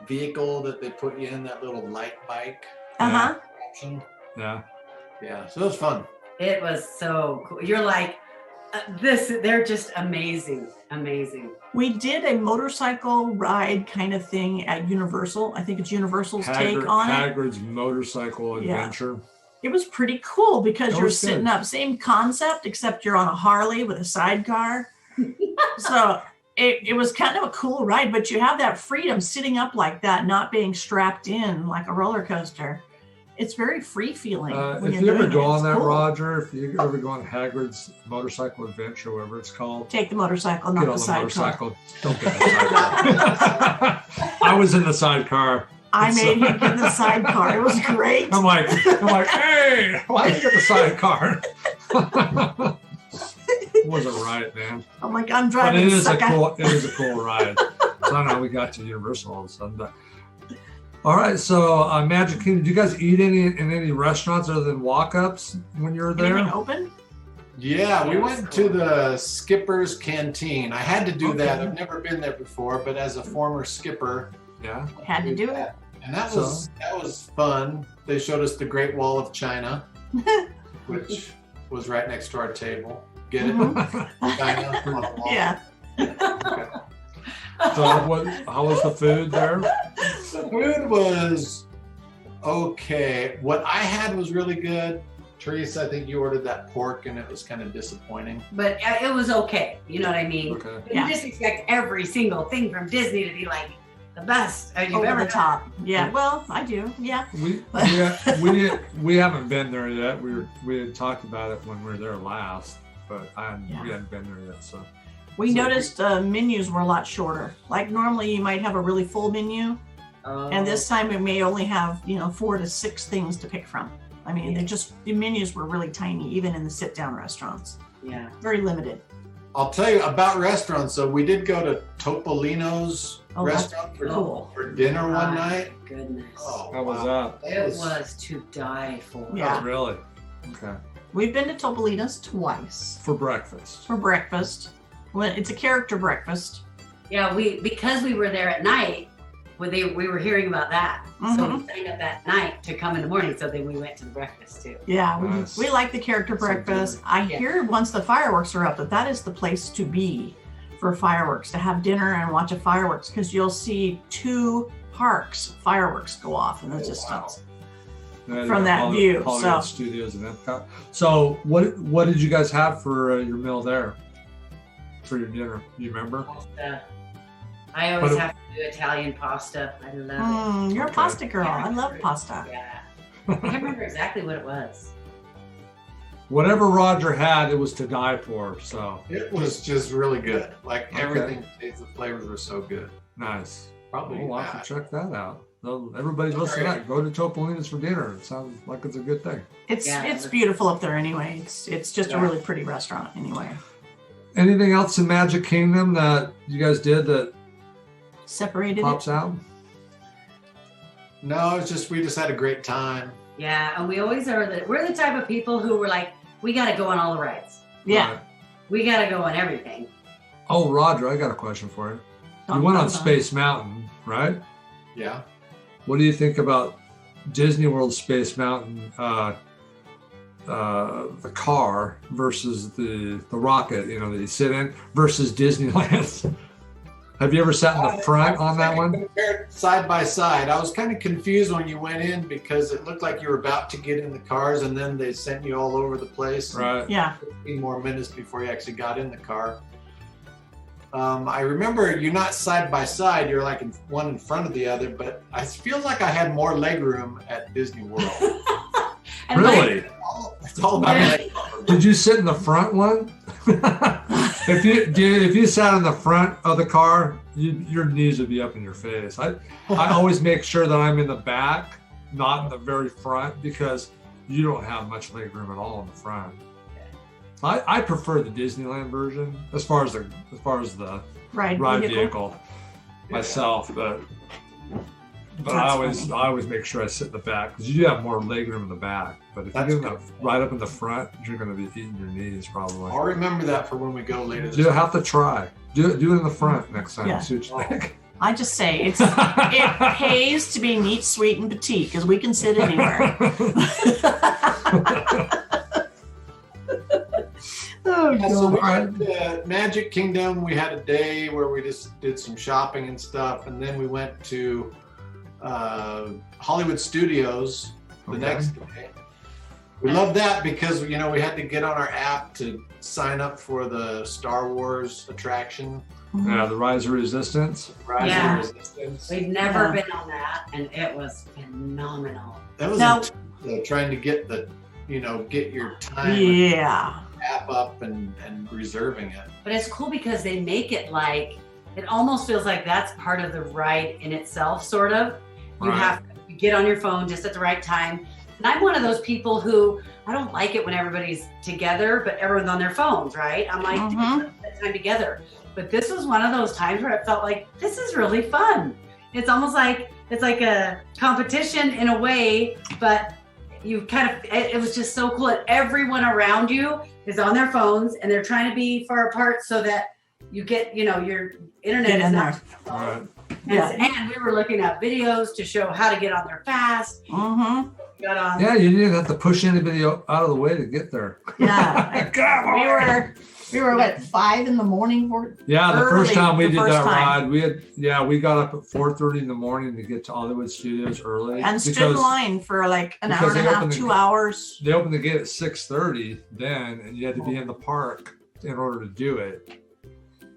vehicle that they put you in, that little light bike
Uh-huh.
option.
Yeah.
Yeah, so it was fun.
It was so cool. You're like, they're just amazing. Amazing.
We did a motorcycle ride kind of thing at Universal. I think it's Universal's take on it.
Hagrid's motorcycle adventure.
It was pretty cool because
That
you're
was
sitting
good.
up, same concept, except you're on a Harley with a sidecar. So it was kind of a cool ride, but you have that freedom sitting up like that, not being strapped in like a roller coaster. It's very free feeling. when
If
you're
you ever
doing
go
it.
on
It's
that,
cool.
Roger, if you ever go on Hagrid's motorcycle adventure, whatever it's called,
Take the motorcycle, not
get
the
on the
sidecar.
motorcycle. Don't get in the sidecar. I was in the sidecar.
I made you get in the sidecar. It was great.
I'm like, hey, why did you get the sidecar? It wasn't right, man.
I'm like, I'm
But
driving.
it is
sucker.
it is a cool ride. So I know we got to Universal all of a sudden, but all right. So Magic Kingdom, did you guys eat in any restaurants other than walk-ups when you were there?
Anything open?
Yeah, we went to the Skipper's Canteen. I had to do
Okay.
that. I've never been there before, but as a former skipper,
Yeah.
Had to do it.
and that was fun. They showed us the Great Wall of China, which was right next to our table. Get it? China on the wall.
Yeah.
So how was the food there?
The food was okay. What I had was really good. Teresa, I think you ordered that pork and it was kind of disappointing.
But it was okay. You know what I mean?
Okay.
Yeah.
You just expect every single thing from Disney to be like the best you've
Over
ever
the top. Yeah. Well, I do. Yeah.
We haven't been there yet. We had talked about it when we were there last, but we hadn't been there yet. So
We noticed menus were a lot shorter. Like normally you might have a really full menu, and this time it may only have 4 to 6 things to pick from. I mean, the menus were really tiny, even in the sit-down restaurants.
Yeah.
Very limited.
I'll tell you about restaurants. So we did go to Topolino's
Oh, that's
restaurant
cool.
for dinner one
My
night.
Goodness.
Oh,
how was
wow.
that?
It was to die for.
Yeah.
Oh, really? Okay.
We've been to Topolino's twice
For breakfast.
for breakfast. Well, it's a character breakfast.
Yeah, because we were there at night, we were hearing about that. So
Mhm.
we signed up that night to come in the morning. So then we went to the breakfast too.
Yeah,
Nice.
we like the character breakfast. I
Yeah.
hear once the fireworks are up that is the place to be for fireworks, to have dinner and watch a fireworks, because you'll see 2 parks fireworks go off, and it's just nuts.
Yeah, you
From
got
that view,
Hollywood
so-
Studios and Epcot. So what did you guys have for your meal there? For your dinner, do you remember?
Pasta. I always
But-
have to do Italian pasta. I love
You're a
Okay.
pasta girl. I love
it.
pasta.
Yeah. I can't remember exactly what it was.
Whatever Roger had, it was to die for. So
It was just really good. Like
Okay.
everything, the flavors were so good.
nice.
Probably
We'll have
that.
to check that out. So everybody's listening.
Alright.
Go to Topolino's for dinner. It sounds like it's a good thing.
It's
Yeah.
it's beautiful up there anyway. It's just a
Yeah.
really pretty restaurant anyway.
Anything else in Magic Kingdom that you guys did that
Separated
pops
it.
out?
No, it's just we just had a great time.
Yeah, and we always we're the type of people who were like, we got to go on all the rides.
Yeah.
Right.
We got to go on everything.
Oh, Roger, I got a question for you. You went on Space Mountain, right?
Yeah.
What do you think about Disney World Space Mountain, the car versus the rocket, that you sit in, versus Disneyland? Have you ever sat in the front on that one?
Compared side by side. I was kind of confused when you went in because it looked like you were about to get in the cars and then they sent you all over the place.
Right.
Yeah.
15 more minutes before you actually got in the car. I remember you're not side by side, you're like one in front of the other, but I feel like I had more leg room at Disney World.
And
Really?
It's all about
Yeah.
leg room.
Did you sit in the front one? if you sat in the front of the car, your knees would be up in your face. I always make sure that I'm in the back, not in the very front, because you don't have much leg room at all in the front. I prefer the Disneyland version as far as the
Ride
vehicle myself, but I always make sure I sit in the back because you do have more leg room in the back. But if
That's
you get
good.
right up in the front, you're going to be eating your knees probably.
I'll remember that for when we go later this
You have to try. Do it in the front next time.
Yeah.
See what you think.
I just say it pays to be neat, sweet, and petite because we can sit anywhere. Oh,
Yeah, so we
God.
went to Magic Kingdom. We had a day where we just did some shopping and stuff, and then we went to Hollywood Studios the
Okay.
next day. We loved that because we had to get on our app to sign up for the Star Wars attraction,
Yeah, the Rise of Resistance.
Rise
Yeah.
of Resistance.
We've never
Yeah.
been on that, and it was phenomenal.
That was
Now-
intense, though, trying to get get your time
Yeah.
app up and reserving it.
But it's cool because they make it like, it almost feels like that's part of the ride in itself, sort of. You
Right.
have to get on your phone just at the right time. And I'm one of those people who, I don't like it when everybody's together, but everyone's on their phones, right? I'm like,
Mhm.
let's spend time together. But this was one of those times where it felt like, this is really fun. It's almost like, it's like a competition in a way, but you kind of, it was just so cool. And everyone around you is on their phones and they're trying to be far apart so that you get, your internet
Get
is
in
not.
All right.
Yeah.
And we were looking up videos to show how to get on there fast.
Mm-hmm.
We got on.
Yeah, you didn't have to push anybody out of the way to get there.
Yeah.
Come on.
We were at 5 in the morning for
Yeah, the first
early,
time we
the
did
first
that
time.
ride, we got up at 4:30 in the morning to get to Hollywood Studios early.
and stood in line for like an hour
because
and
they
a half,
opened the-
2 hours.
They opened the gate at 6:30 then, and you had to be in the park in order to do it.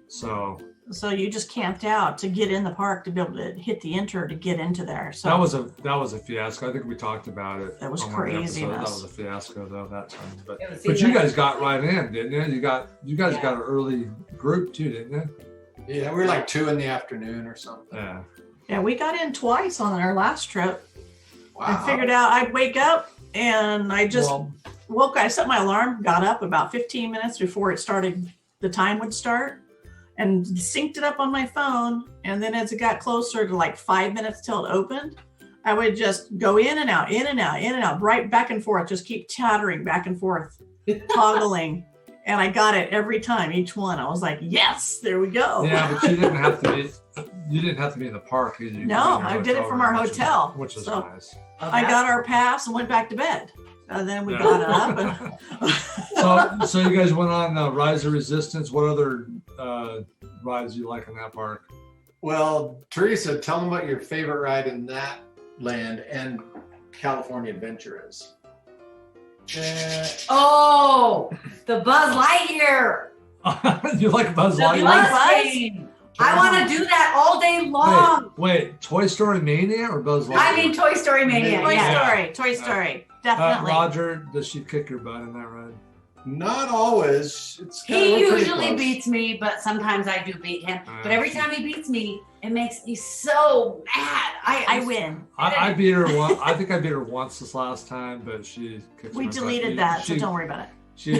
So
So you just camped out to get in the park to be able to hit the enter to get into there. So
that was a fiasco. I think we talked about it.
That was
on one episode. That
craziness.
was a fiasco though that time. But
It was
you
seemed like-
guys got right in, didn't you? You guys
Yeah.
got an early group too, didn't you?
Yeah, we were like 2 in the afternoon or something.
Yeah.
yeah, we got in twice on our last trip.
Wow.
I figured out I'd wake up and I just
Well,
I set my alarm, got up about 15 minutes before it started, the time would start, and synced it up on my phone. And then as it got closer to like 5 minutes till it opened, I would just go in and out, in and out, in and out, right back and forth, just keep chattering back and forth, toggling. And I got it every time, each one. I was like, yes, there we go.
Yeah, but you didn't have to be. You didn't have to be in the park either. You
No,
could be in
I
your
did it
hotel
from
room,
our hotel.
which is
So-
nice.
I got our pass and went back to bed. And then we got up. And
So you guys went on Rise of Resistance. What other rides do you like in that park?
Well, Teresa, tell them what your favorite ride in that land and California Adventure is.
Oh, the Buzz Lightyear.
You like Buzz
The
Lightyear?
like
Buzz
Buzz?
train. I want to do that all day long.
Wait, Toy Story Mania or Buzz Lightyear?
I mean, Toy Story Mania.
Toy
Yeah.
Story, Toy Story, definitely.
Roger, does she kick your butt in that ride?
Not always. It's
He
we're pretty
usually
close.
beats me, but sometimes I do beat him. But every time he beats me, it makes me so mad.
I win.
I beat her once. I think I beat her once this last time, but she kicks
We
my butt.
deleted that, so
She-
don't worry about it.
She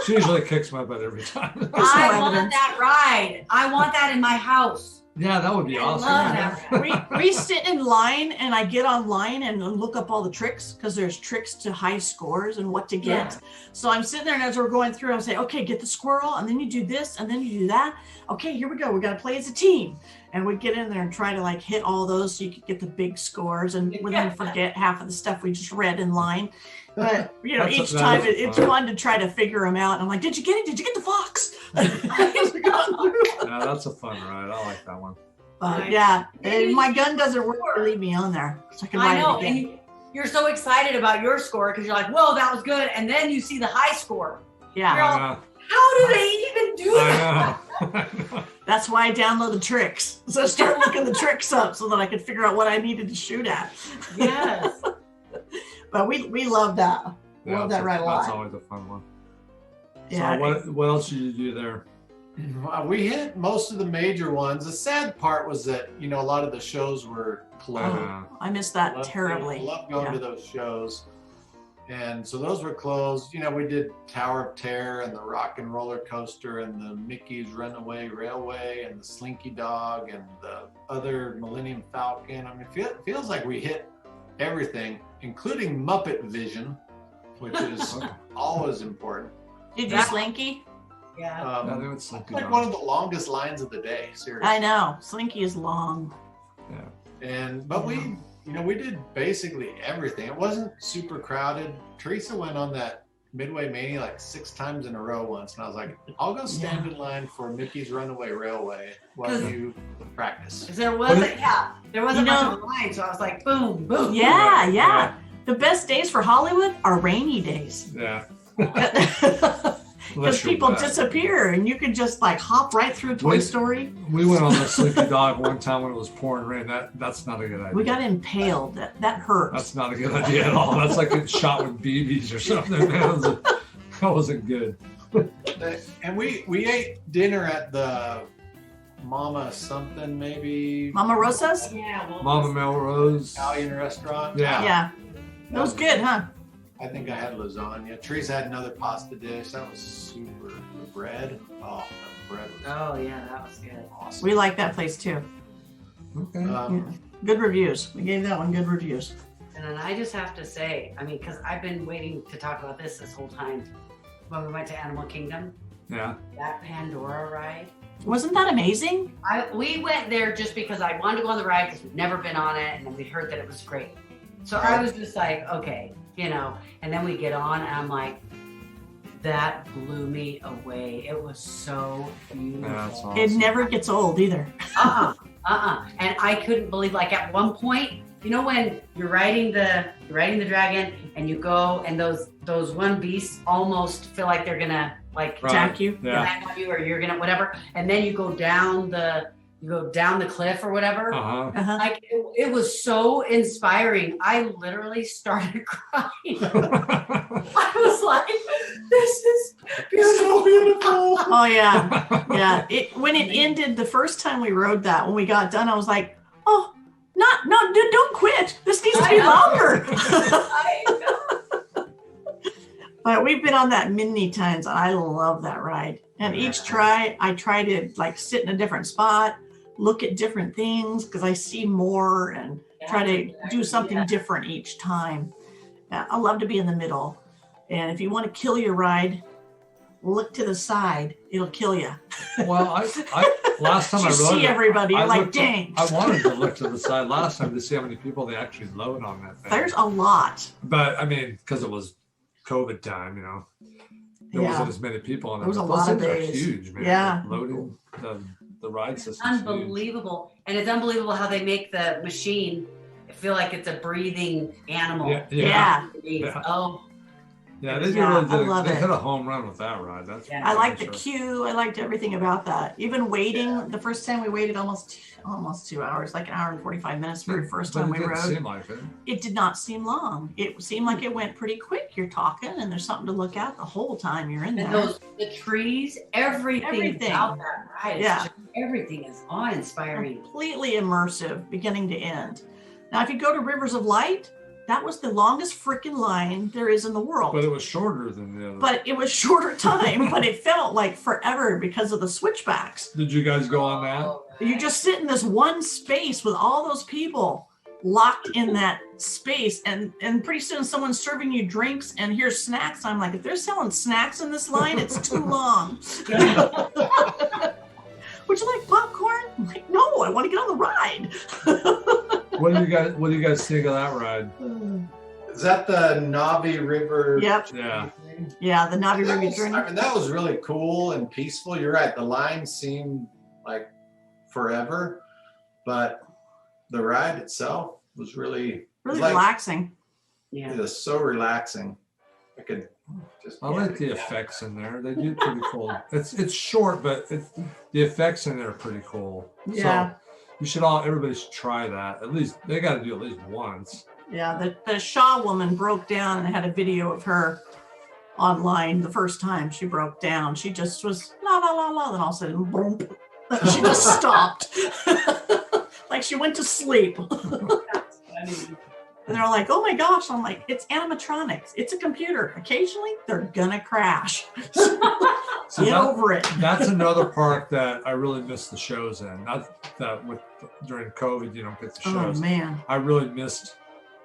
usually kicks my butt every time.
I
no
want
evidence.
that ride. I want that in my house.
Yeah, that would be
I
awesome.
love that ride.
we sit in line and I get online and look up all the tricks because there's tricks to high scores and what to get.
Yeah.
So I'm sitting there and as we're going through, I'm saying, okay, get the squirrel and then you do this and then you do that. Okay, here we go. We got to play as a team. And we get in there and try to like hit all those so you could get the big scores and we then forget half of the stuff we just read in line. But you know,
That's
each time
fun.
it's fun to try to figure them out. And I'm like, did you get it? Did you get the fox?
Yeah, that's a fun ride. I like that one.
But yeah, and my gun doesn't work to leave me on there. So I can
I
ride
know.
it
And
again.
you're so excited about your score because you're like, whoa, that was good. And then you see the high score.
Yeah.
You're all,
I
how do they even do that?
know. I know.
That's why I downloaded tricks. So I started looking the tricks up so that I could figure out what I needed to shoot at.
Yes.
But we love that.
Yeah,
Love that ride a
That's
lot.
always a fun one.
Yeah.
So what else did you do there?
We hit most of the major ones. The sad part was that, you know, a lot of the shows were closed.
I missed that
Loved
terribly.
Love going
Yeah.
to those shows. And so those were closed. You know, we did Tower of Terror and the Rock and Roller Coaster and the Mickey's Runaway Railway and the Slinky Dog and the other Millennium Falcon. I mean, it feels like we hit everything, including Muppet Vision, which is always important.
Did you Slinky?
Yeah.
Yeah, they would slip
It's
you
like
down.
one of the longest lines of the day, seriously.
I know. Slinky is long.
But we did basically everything. It wasn't super crowded. Teresa went on that Midway Mania like 6 times in a row once, and I was like, I'll go stand in line for Mickey's Runaway Railway while you practice.
Because there wasn't
You
much
know-
of a line, so I was like, boom, boom.
Yeah, yeah. The best days for Hollywood are rainy days.
Yeah.
Because people disappear and you can just like hop right through Toy Story.
We went on the Slinky Dog one time when it was pouring rain. That's not a good idea.
We got impaled. That hurt.
That's not a good idea at all. That's like getting shot with BBs or something. Man. That wasn't good.
And we ate dinner at the Mama something maybe.
Mama Rosa's?
Yeah. Well,
Mama Melrose.
Italian restaurant.
Yeah.
Yeah. That was good, huh?
I think I had lasagna. Teresa had another pasta dish. That was super. The bread. Oh, the bread was
oh, yeah, that was good.
awesome.
We like that place too.
Okay.
Good reviews. We gave that one good reviews.
And then I just have to say, I mean, because I've been waiting to talk about this whole time. When we went to Animal Kingdom,
Yeah.
that Pandora ride.
Wasn't that amazing?
We went there just because I wanted to go on the ride because we've never been on it, and then we heard that it was great. So I was just like, okay, you know. And then we get on, and I'm like, that blew me away. It was so beautiful.
Yeah, that's awesome.
It never gets old either.
And I couldn't believe, like at one point, you know, when you're riding the dragon, and you go, and those one beasts almost feel like they're gonna like
Right.
Attack you.
Yeah.
attack you, or you're gonna whatever, and then you go down the cliff or whatever.
Uh-huh.
Uh-huh.
Like it was so inspiring. I literally started crying. I was like, "This is beautiful."
Oh yeah. Yeah. When it ended the first time we rode that, when we got done, I was like, oh, don't quit. This needs to be longer.
I know.
But we've been on that many times. And I love that ride. And each try, I try to like sit in a different spot, look at different things because I see more. And try to do something different each time. I love to be in the middle. And if you want to kill your ride, look to the side. It'll kill you.
Well, I last time I rode,
see everybody. You're like,
looked
dang.
I wanted to look to the side last time to see how many people they actually load on that thing.
There's a lot.
But I mean, because it was COVID time, there wasn't as many people on it.
There was a
Those
lot of
things are
days.
huge, man.
Yeah.
Loading the ride system.
Unbelievable. And it's unbelievable how they make the machine feel like it's a breathing animal.
Yeah.
Oh.
Yeah, they hit a home run with that ride. That's
I liked the queue. I liked everything about that. Even waiting, the first time we waited almost 2 hours, like an hour and 45 minutes for the first time we rode.
Seem like it.
It did not seem long. It seemed like it went pretty quick. You're talking and there's something to look at the whole time you're in there.
And the trees, everything about that ride.
Yeah.
Everything is awe-inspiring.
Completely immersive, beginning to end. Now, if you go to Rivers of Light, that was the longest freaking line there is in the world.
But it was shorter than the other.
But it was shorter time, but it felt like forever because of the switchbacks.
Did you guys go on that?
You just sit in this one space with all those people locked in that space, and pretty soon someone's serving you drinks and here's snacks. I'm like, if they're selling snacks in this line, it's too long. Would you like popcorn? I'm like, no, I want to get on the ride.
What do you guys think of that ride?
Is that the Navi River?
Yep.
Yeah.
Yeah, the Navi River journey.
I mean, that was really cool and peaceful. You're right. The line seemed like forever, but the ride itself was really
relaxing.
Yeah.
It was so relaxing. I could just.
I like the effects in there. They do pretty cool. It's short, but the effects in there are pretty cool.
Yeah.
So everybody should try that. At least they got to do at least once.
Yeah, the Shaw woman broke down and had a video of her online the first time she broke down. She just was la la la la, then all of a sudden boom, she just stopped. Like she went to sleep. And they're like, oh my gosh. I'm like, it's animatronics. It's a computer. Occasionally they're gonna crash. Get over it. That's
another park that I really miss the shows in. Not that during COVID you don't get the shows.
Oh man.
I really missed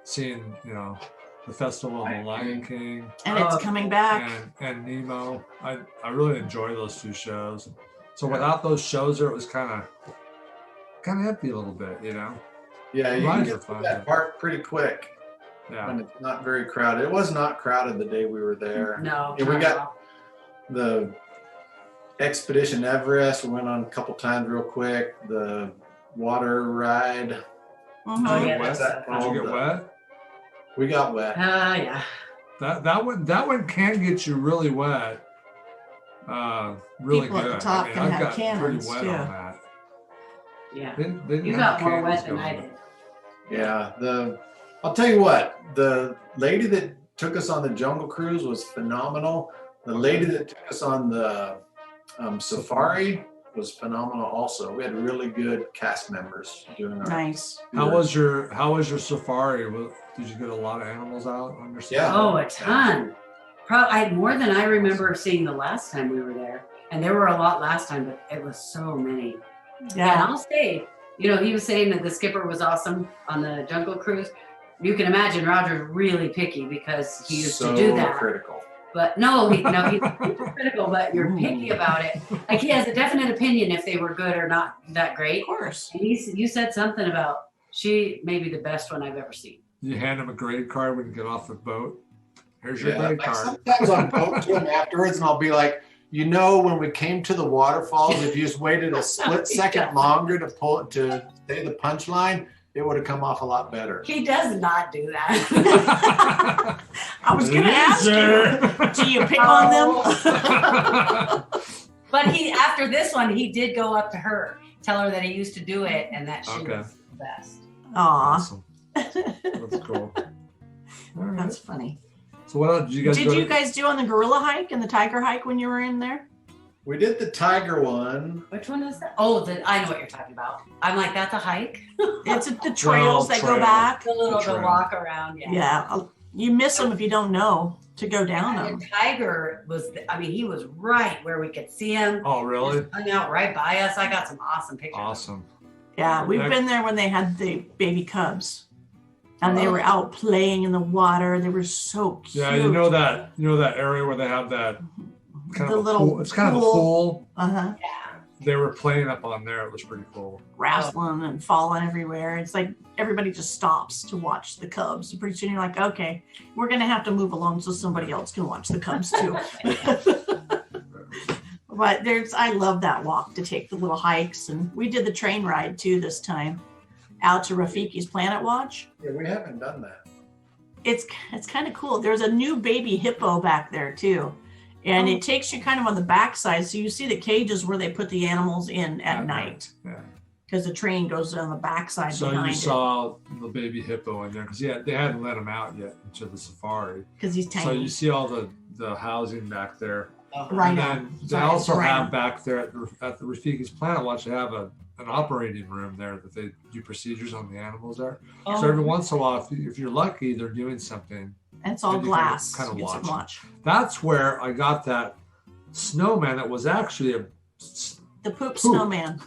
seeing, the Festival of the Lion King.
And it's coming back.
And Nemo. I really enjoy those two shows. So without those shows there, it was kind of empty a little bit,
Yeah, you can get through that park pretty quick.
Yeah.
When it's not very crowded. It was not crowded the day we were there.
No.
And we got the Expedition Everest. We went on a couple times real quick. The water ride.
Mm-hmm.
Did you get wet?
We got wet.
Yeah.
That one can get you really wet. Really
People
good.
at the top can
I've
have
got
cannons,
pretty wet on that.
Yeah.
They didn't
You
have
got more
cannons
wet than I
going.
did.
Yeah. I'll tell you what, the lady that took us on the Jungle Cruise was phenomenal. The lady that took us on the safari was phenomenal also. We had really good cast members doing our
nice.
How was your safari? Did you get a lot of animals out on your safari?
Yeah.
Oh, a ton. I had more than I remember seeing the last time we were there. And there were a lot last time, but it was so many. Yeah, and I'll say, he was saying that the skipper was awesome on the Jungle Cruise. You can imagine Roger's really picky because he used to do that.
Critical.
But he's super critical, but you're picky about it. Like he has a definite opinion if they were good or not that great.
Of course.
And you said something about she may be the best one I've ever seen.
You hand him a grade card when you get off the boat. Here's your grade card.
Sometimes I'll talk to him afterwards and I'll be like, when we came to the waterfalls, if you just waited a split second longer to say the punchline, it would have come off a lot better.
He does not do that.
I was going to ask you, do you pick on them?
But after this one, he did go up to her, tell her that he used to do it and that she was the best.
Aw.
Awesome. That's cool. Right.
That's funny.
So what else did you guys
Did you guys do on the gorilla hike and the tiger hike when you were in there?
We did the tiger one.
Which one is that? Oh, I know what you're talking about. I'm like, that's a hike?
It's the trails that go back.
The walk around, yeah.
Yeah, you miss them if you don't know to go down them.
The tiger he was right where we could see him.
Oh, really?
He hung out right by us. I got some awesome pictures.
Awesome.
Yeah, we've been there when they had the baby cubs. And they were out playing in the water. They were so cute.
Yeah, you know that area where they have that kind
The
of
little
pool. It's kind of a pool.
Uh-huh.
Yeah.
They were playing up on there. It was pretty cool.
Wrestling and falling everywhere. It's like everybody just stops to watch the cubs. Pretty soon you're like, okay, we're going to have to move along so somebody else can watch the cubs too. But I love that walk to take the little hikes. And we did the train ride too this time out to Rafiki's Planet Watch.
Yeah, we haven't done that.
It's kind of cool. There's a new baby hippo back there too. And it takes you kind of on the backside. So you see the cages where they put the animals in at night.
Yeah.
Because the train goes on the backside
So
behind
you saw the baby hippo in there because they hadn't let him out yet into the safari.
Because he's tiny.
So you see all the housing back there.
Right
And
on.
then they
Sorry,
also
right
have
on.
back there at the Rafiki's Planet Watch, they have an operating room there that they do procedures on the animals there. So every once in a while, if you're lucky, they're doing something.
And it's all
and you
glass.
Kind of
You get to
watch. That's where I got that snowman that was actually
the poop snowman.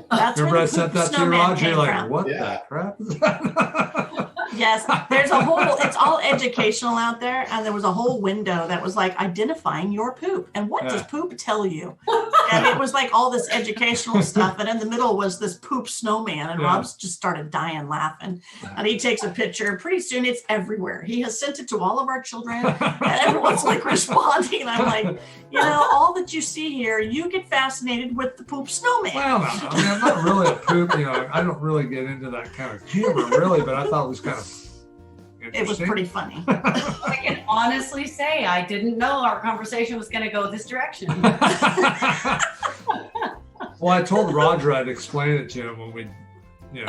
That's
Remember
where
I
the
sent
poop
that to you,
snowman
Roger? You're
came
like,
from.
what
Yeah.
the crap is that?
Yes, there's a whole, it's all educational out there. And there was a whole window that was like identifying your poop. And what does poop tell you? And it was like all this educational stuff. And in the middle was this poop snowman. And Rob's just started dying laughing. And he takes a picture. Pretty soon it's everywhere. He has sent it to all of our children. And everyone's like responding. And I'm like, all that you see here, you get fascinated with the poop snowman.
Well, no, I mean, I'm not really a poop, I don't really get into that kind of humor, really, but I thought it was kind of
It was
interesting.
pretty funny.
I can honestly say I didn't know our conversation was going to go this direction.
Well, I told Roger I'd explain it to him when we, did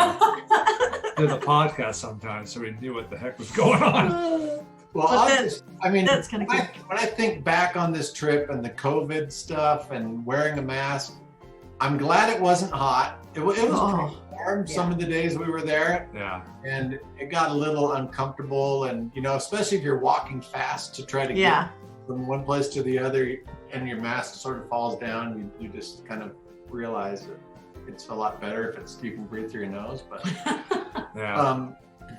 the podcast sometimes, so he knew what the heck was going on.
Well,
But that's kind of
when
cool.
when I think back on this trip and the COVID stuff and wearing a mask, I'm glad it wasn't hot. It was pretty warm some of the days we were there,
Yeah.
and it got a little uncomfortable. And especially if you're walking fast to try to get from one place to the other, and your mask sort of falls down, you just kind of realize that it's a lot better if you can breathe through your nose. But
Yeah.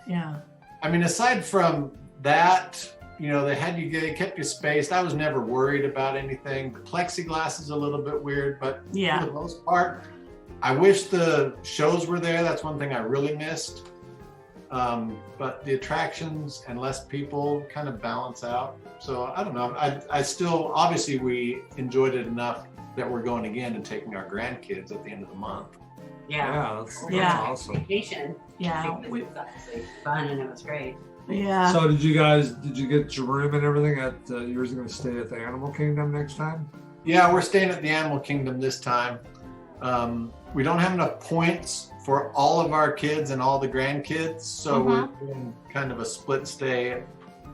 Yeah.
aside from that, they kept you spaced. I was never worried about anything. The plexiglass is a little bit weird, but for the most part, I wish the shows were there. That's one thing I really missed. But the attractions and less people kind of balance out. So I don't know. I still, obviously we enjoyed it enough that we're going again and taking our grandkids at the end of the month.
Yeah.
That's
Yeah.
awesome.
Vacation.
Yeah.
It was obviously fun and it was great.
Yeah.
So did you get your room and everything you were going to stay at the Animal Kingdom next time?
Yeah, we're staying at the Animal Kingdom this time. We don't have enough points for all of our kids and all the grandkids, so we're doing kind of a split stay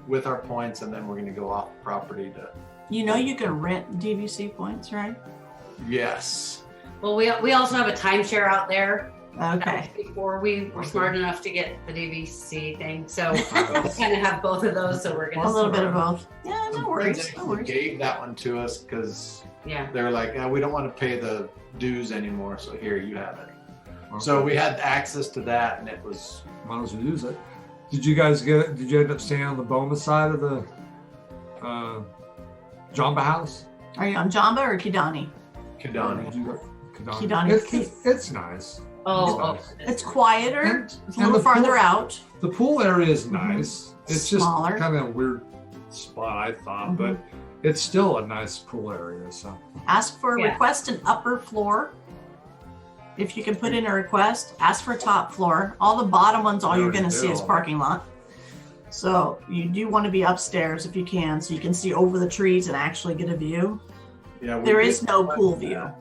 with our points, and then we're going to go off property to.
You can rent DVC points, right?
Yes.
Well, we also have a timeshare out there.
Okay.
Before we were smart enough to get the DVC thing, so we kind of have both of those. So we're gonna
A little bit of both. Yeah, no worries.
Friends
No
actually
worries.
gave that one to us because
Yeah.
they were like, we don't want to pay the dues anymore, so here you have it. So we had access to that, and it was.
Might as well use it. Did you guys get it? Did you end up staying on the Boma side of the Jamba House?
Are you on Jamba or Kidani?
Kidani.
Did you go Kidani?
Kidani.
It's nice.
Oh,
It's quieter.
And-
It's a
and
little
the
farther
pool-
out.
The pool area is nice. It's
Smaller.
just kind of a weird spot, I thought, but it's still a nice pool area. So
Ask for a request an upper floor. If you can put in a request, ask for top floor. All the bottom ones, all you're going to see is parking lot. So you do want to be upstairs if you can, so you can see over the trees and actually get a view.
Yeah.
There is no pool view.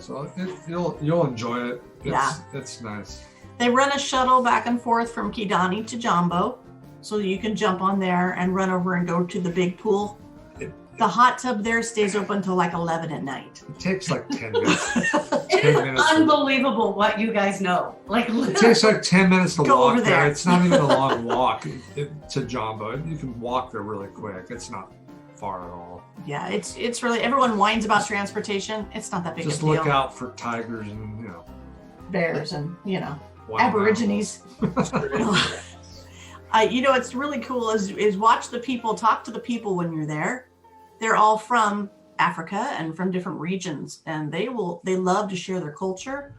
so you'll enjoy it. It's nice.
They run a shuttle back and forth from Kidani to Jambo, so you can jump on there and run over and go to the big pool. The hot tub there stays open till like 11 at night.
It takes like 10 minutes.
it is unbelievable what you guys know. Like
It takes like 10 minutes to
Go
walk
over there.
It's not even a long walk to Jumbo. You can walk there really quick. It's not far at all.
Yeah, it's really, everyone whines about transportation. It's not that big
Just
a deal.
look out for tigers and
Bears and
wild
Aborigines. It's really cool is watch the people, talk to the people when you're there. They're all from Africa and from different regions, and they love to share their culture.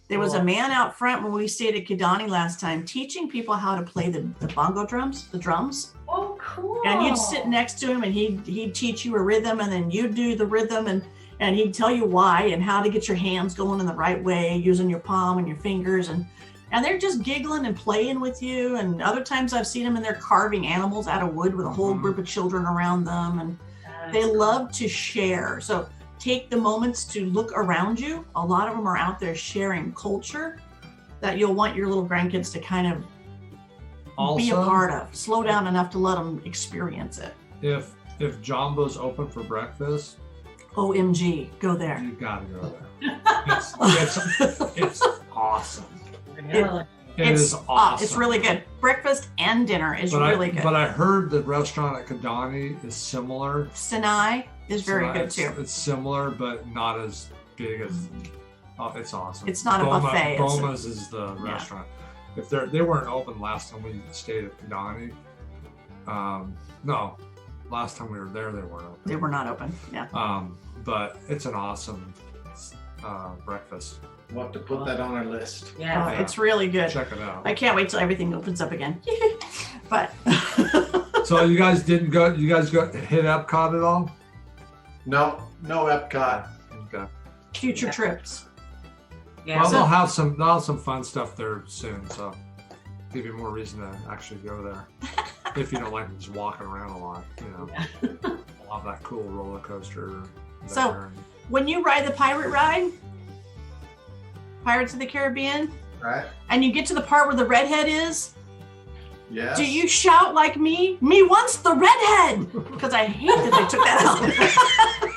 There was a man out front when we stayed at Kidani last time teaching people how to play the bongo drums, the drums.
Oh, cool.
And you'd sit next to him and he'd teach you a rhythm, and then you'd do the rhythm, and he'd tell you why and how to get your hands going in the right way, using your palm and your fingers, and they're just giggling and playing with you. And other times I've seen them in there carving animals out of wood with a whole group of children around them, and they love to share. So take the moments to look around you. A lot of them are out there sharing culture that you'll want your little grandkids to kind of be a part of. Slow down enough to let them experience it.
If Jumbo's open for breakfast,
OMG, go there.
you gotta go there. It's awesome.
Really?
It is awesome.
It's really good. Breakfast and dinner is really good.
But I heard the restaurant at Kidani is similar.
Sinai is very
So
good too.
It's similar, but not as big as. Oh, it's awesome.
It's not a buffet.
Boma's is the restaurant. If they weren't open last time we stayed at Kidani. No, last time we were there they weren't open.
They were not open. Yeah.
But it's an awesome breakfast.
We'll have to put that on our list.
Yeah.
It's really good.
Check it out.
I can't wait till everything opens up again. But
So you guys didn't go? You guys hit Epcot at all?
No Epcot.
Okay.
future trips.
Yeah.
Well, they'll have some fun stuff there soon, so give you more reason to actually go there. If you don't like just walking around a lot, We'll have that cool roller coaster.
So, when you ride the pirate ride, Pirates of the Caribbean,
Right?
and you get to the part where the redhead is,
Yes.
do you shout like me? Me wants the redhead! Because I hate that they took that out.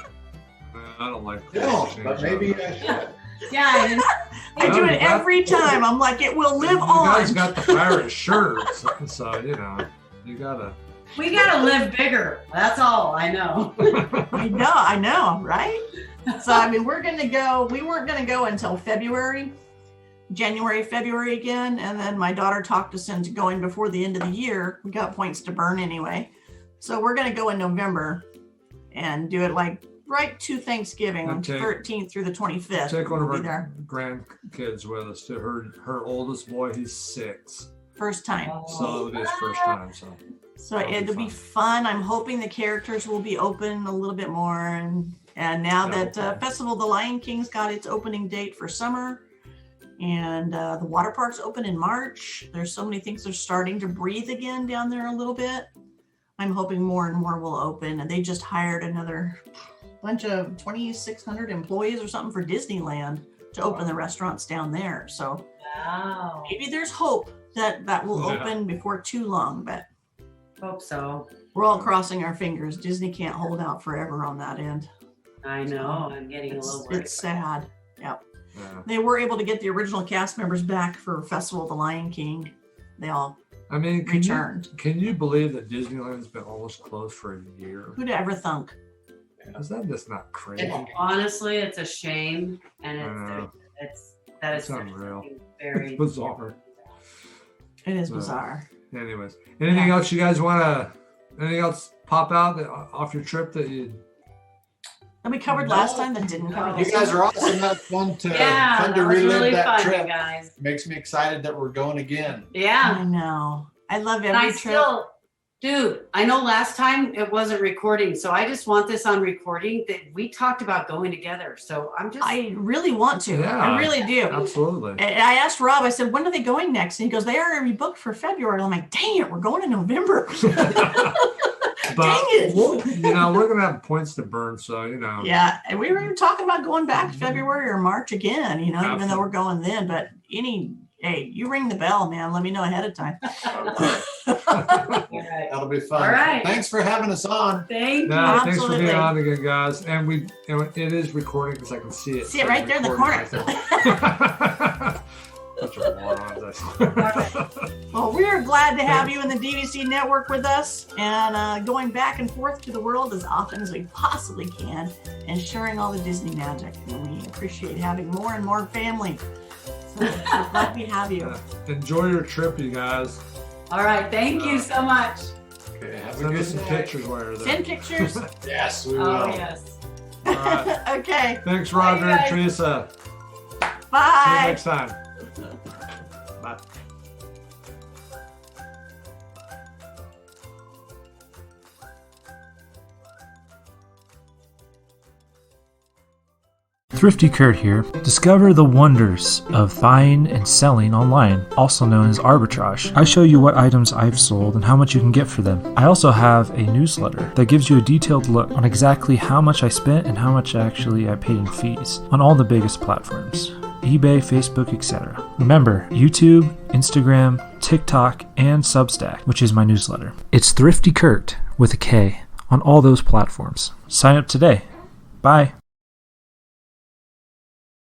I don't like.
No, but maybe I should.
Yeah.
I do it every time. I'm like, it will live on.
You guys got the pirate shirts, so you gotta.
We gotta live bigger. That's all I know.
I know, right? So I mean, we weren't gonna go until January, February again, and then my daughter talked us into going before the end of the year. We got points to burn anyway. So we're gonna go in November and do it like right to Thanksgiving on 13th through the 25th.
Take one of
We'll be
our
there.
grandkids with us to her oldest boy. He's 6,
First time.
so it'll be his first time.
So
That'll be
it'll be fun. I'm hoping the characters will be open a little bit more. And now that Festival of the Lion King's got its opening date for summer, and the water park's open in March. There's so many things. They're starting to breathe again down there a little bit. I'm hoping more and more will open. And they just hired another bunch of 2,600 employees or something for Disneyland to open the restaurants down there. So
Wow.
maybe there's hope that will open before too long, but
Hope so.
we're all crossing our fingers. Disney can't hold out forever on that end.
I know. I'm getting a little worried.
It's sad. Yep.
Yeah.
They were able to get the original cast members back for Festival of the Lion King. They all
I mean,
returned.
Can you believe that Disneyland's been almost closed for a year?
Who'd ever thunk?
Is that just not crazy?
Honestly, it's a shame, and that is
It's unreal.
very
It's bizarre.
It is
So,
bizarre.
Anyways, anything else you guys anything else pop out off your trip that you?
And we covered last time that didn't cover
You
this
guys
time.
are awesome. That's fun to
that was
relive
really
that
fun,
trip.
you guys.
Makes me excited that we're going again.
Yeah.
I know. I love
And
every
I
trip.
dude, I know last time it wasn't recording, so I just want this on recording that we talked about going together. So
I really want to.
Yeah.
I really do.
Absolutely.
And I asked Rob, I said, when are they going next? And he goes, they are already booked for February. I'm like, dang it, we're going in November.
But
Dang it.
we're gonna have points to burn, so
Yeah, and we were even talking about going back February or March again, even though we're going then. But hey, you ring the bell, man. Let me know ahead of time.
That'll be fun.
All right.
Thanks for having us on.
Thank you.
Yeah, thanks for
Absolutely.
being on again, guys. And it is recording because I can see it.
See it right there in the corner.
Bunch of morons.
Well, we're glad to have you in the DVC network with us and going back and forth to the world as often as we possibly can and sharing all the Disney magic. And we appreciate having more and more family. So we're glad we have you.
Enjoy your trip, you guys.
All right. Thank you so much.
Okay, have a
Send
good
us some
night.
pictures while you're there.
Send pictures.
Yes, we will.
Oh, yes.
All right.
Okay.
Thanks, Roger and
guys.
Teresa. See you
Bye.
next time. Bye.
Thrifty Kurt here. Discover the wonders of buying and selling online, also known as arbitrage. I show you what items I've sold and how much you can get for them. I also have a newsletter that gives you a detailed look on exactly how much I spent and how much actually I paid in fees on all the biggest platforms. eBay, Facebook, etc. Remember, YouTube, Instagram, TikTok, and Substack, which is my newsletter. It's Thrifty Kurt with a K on all those platforms. Sign up today. Bye.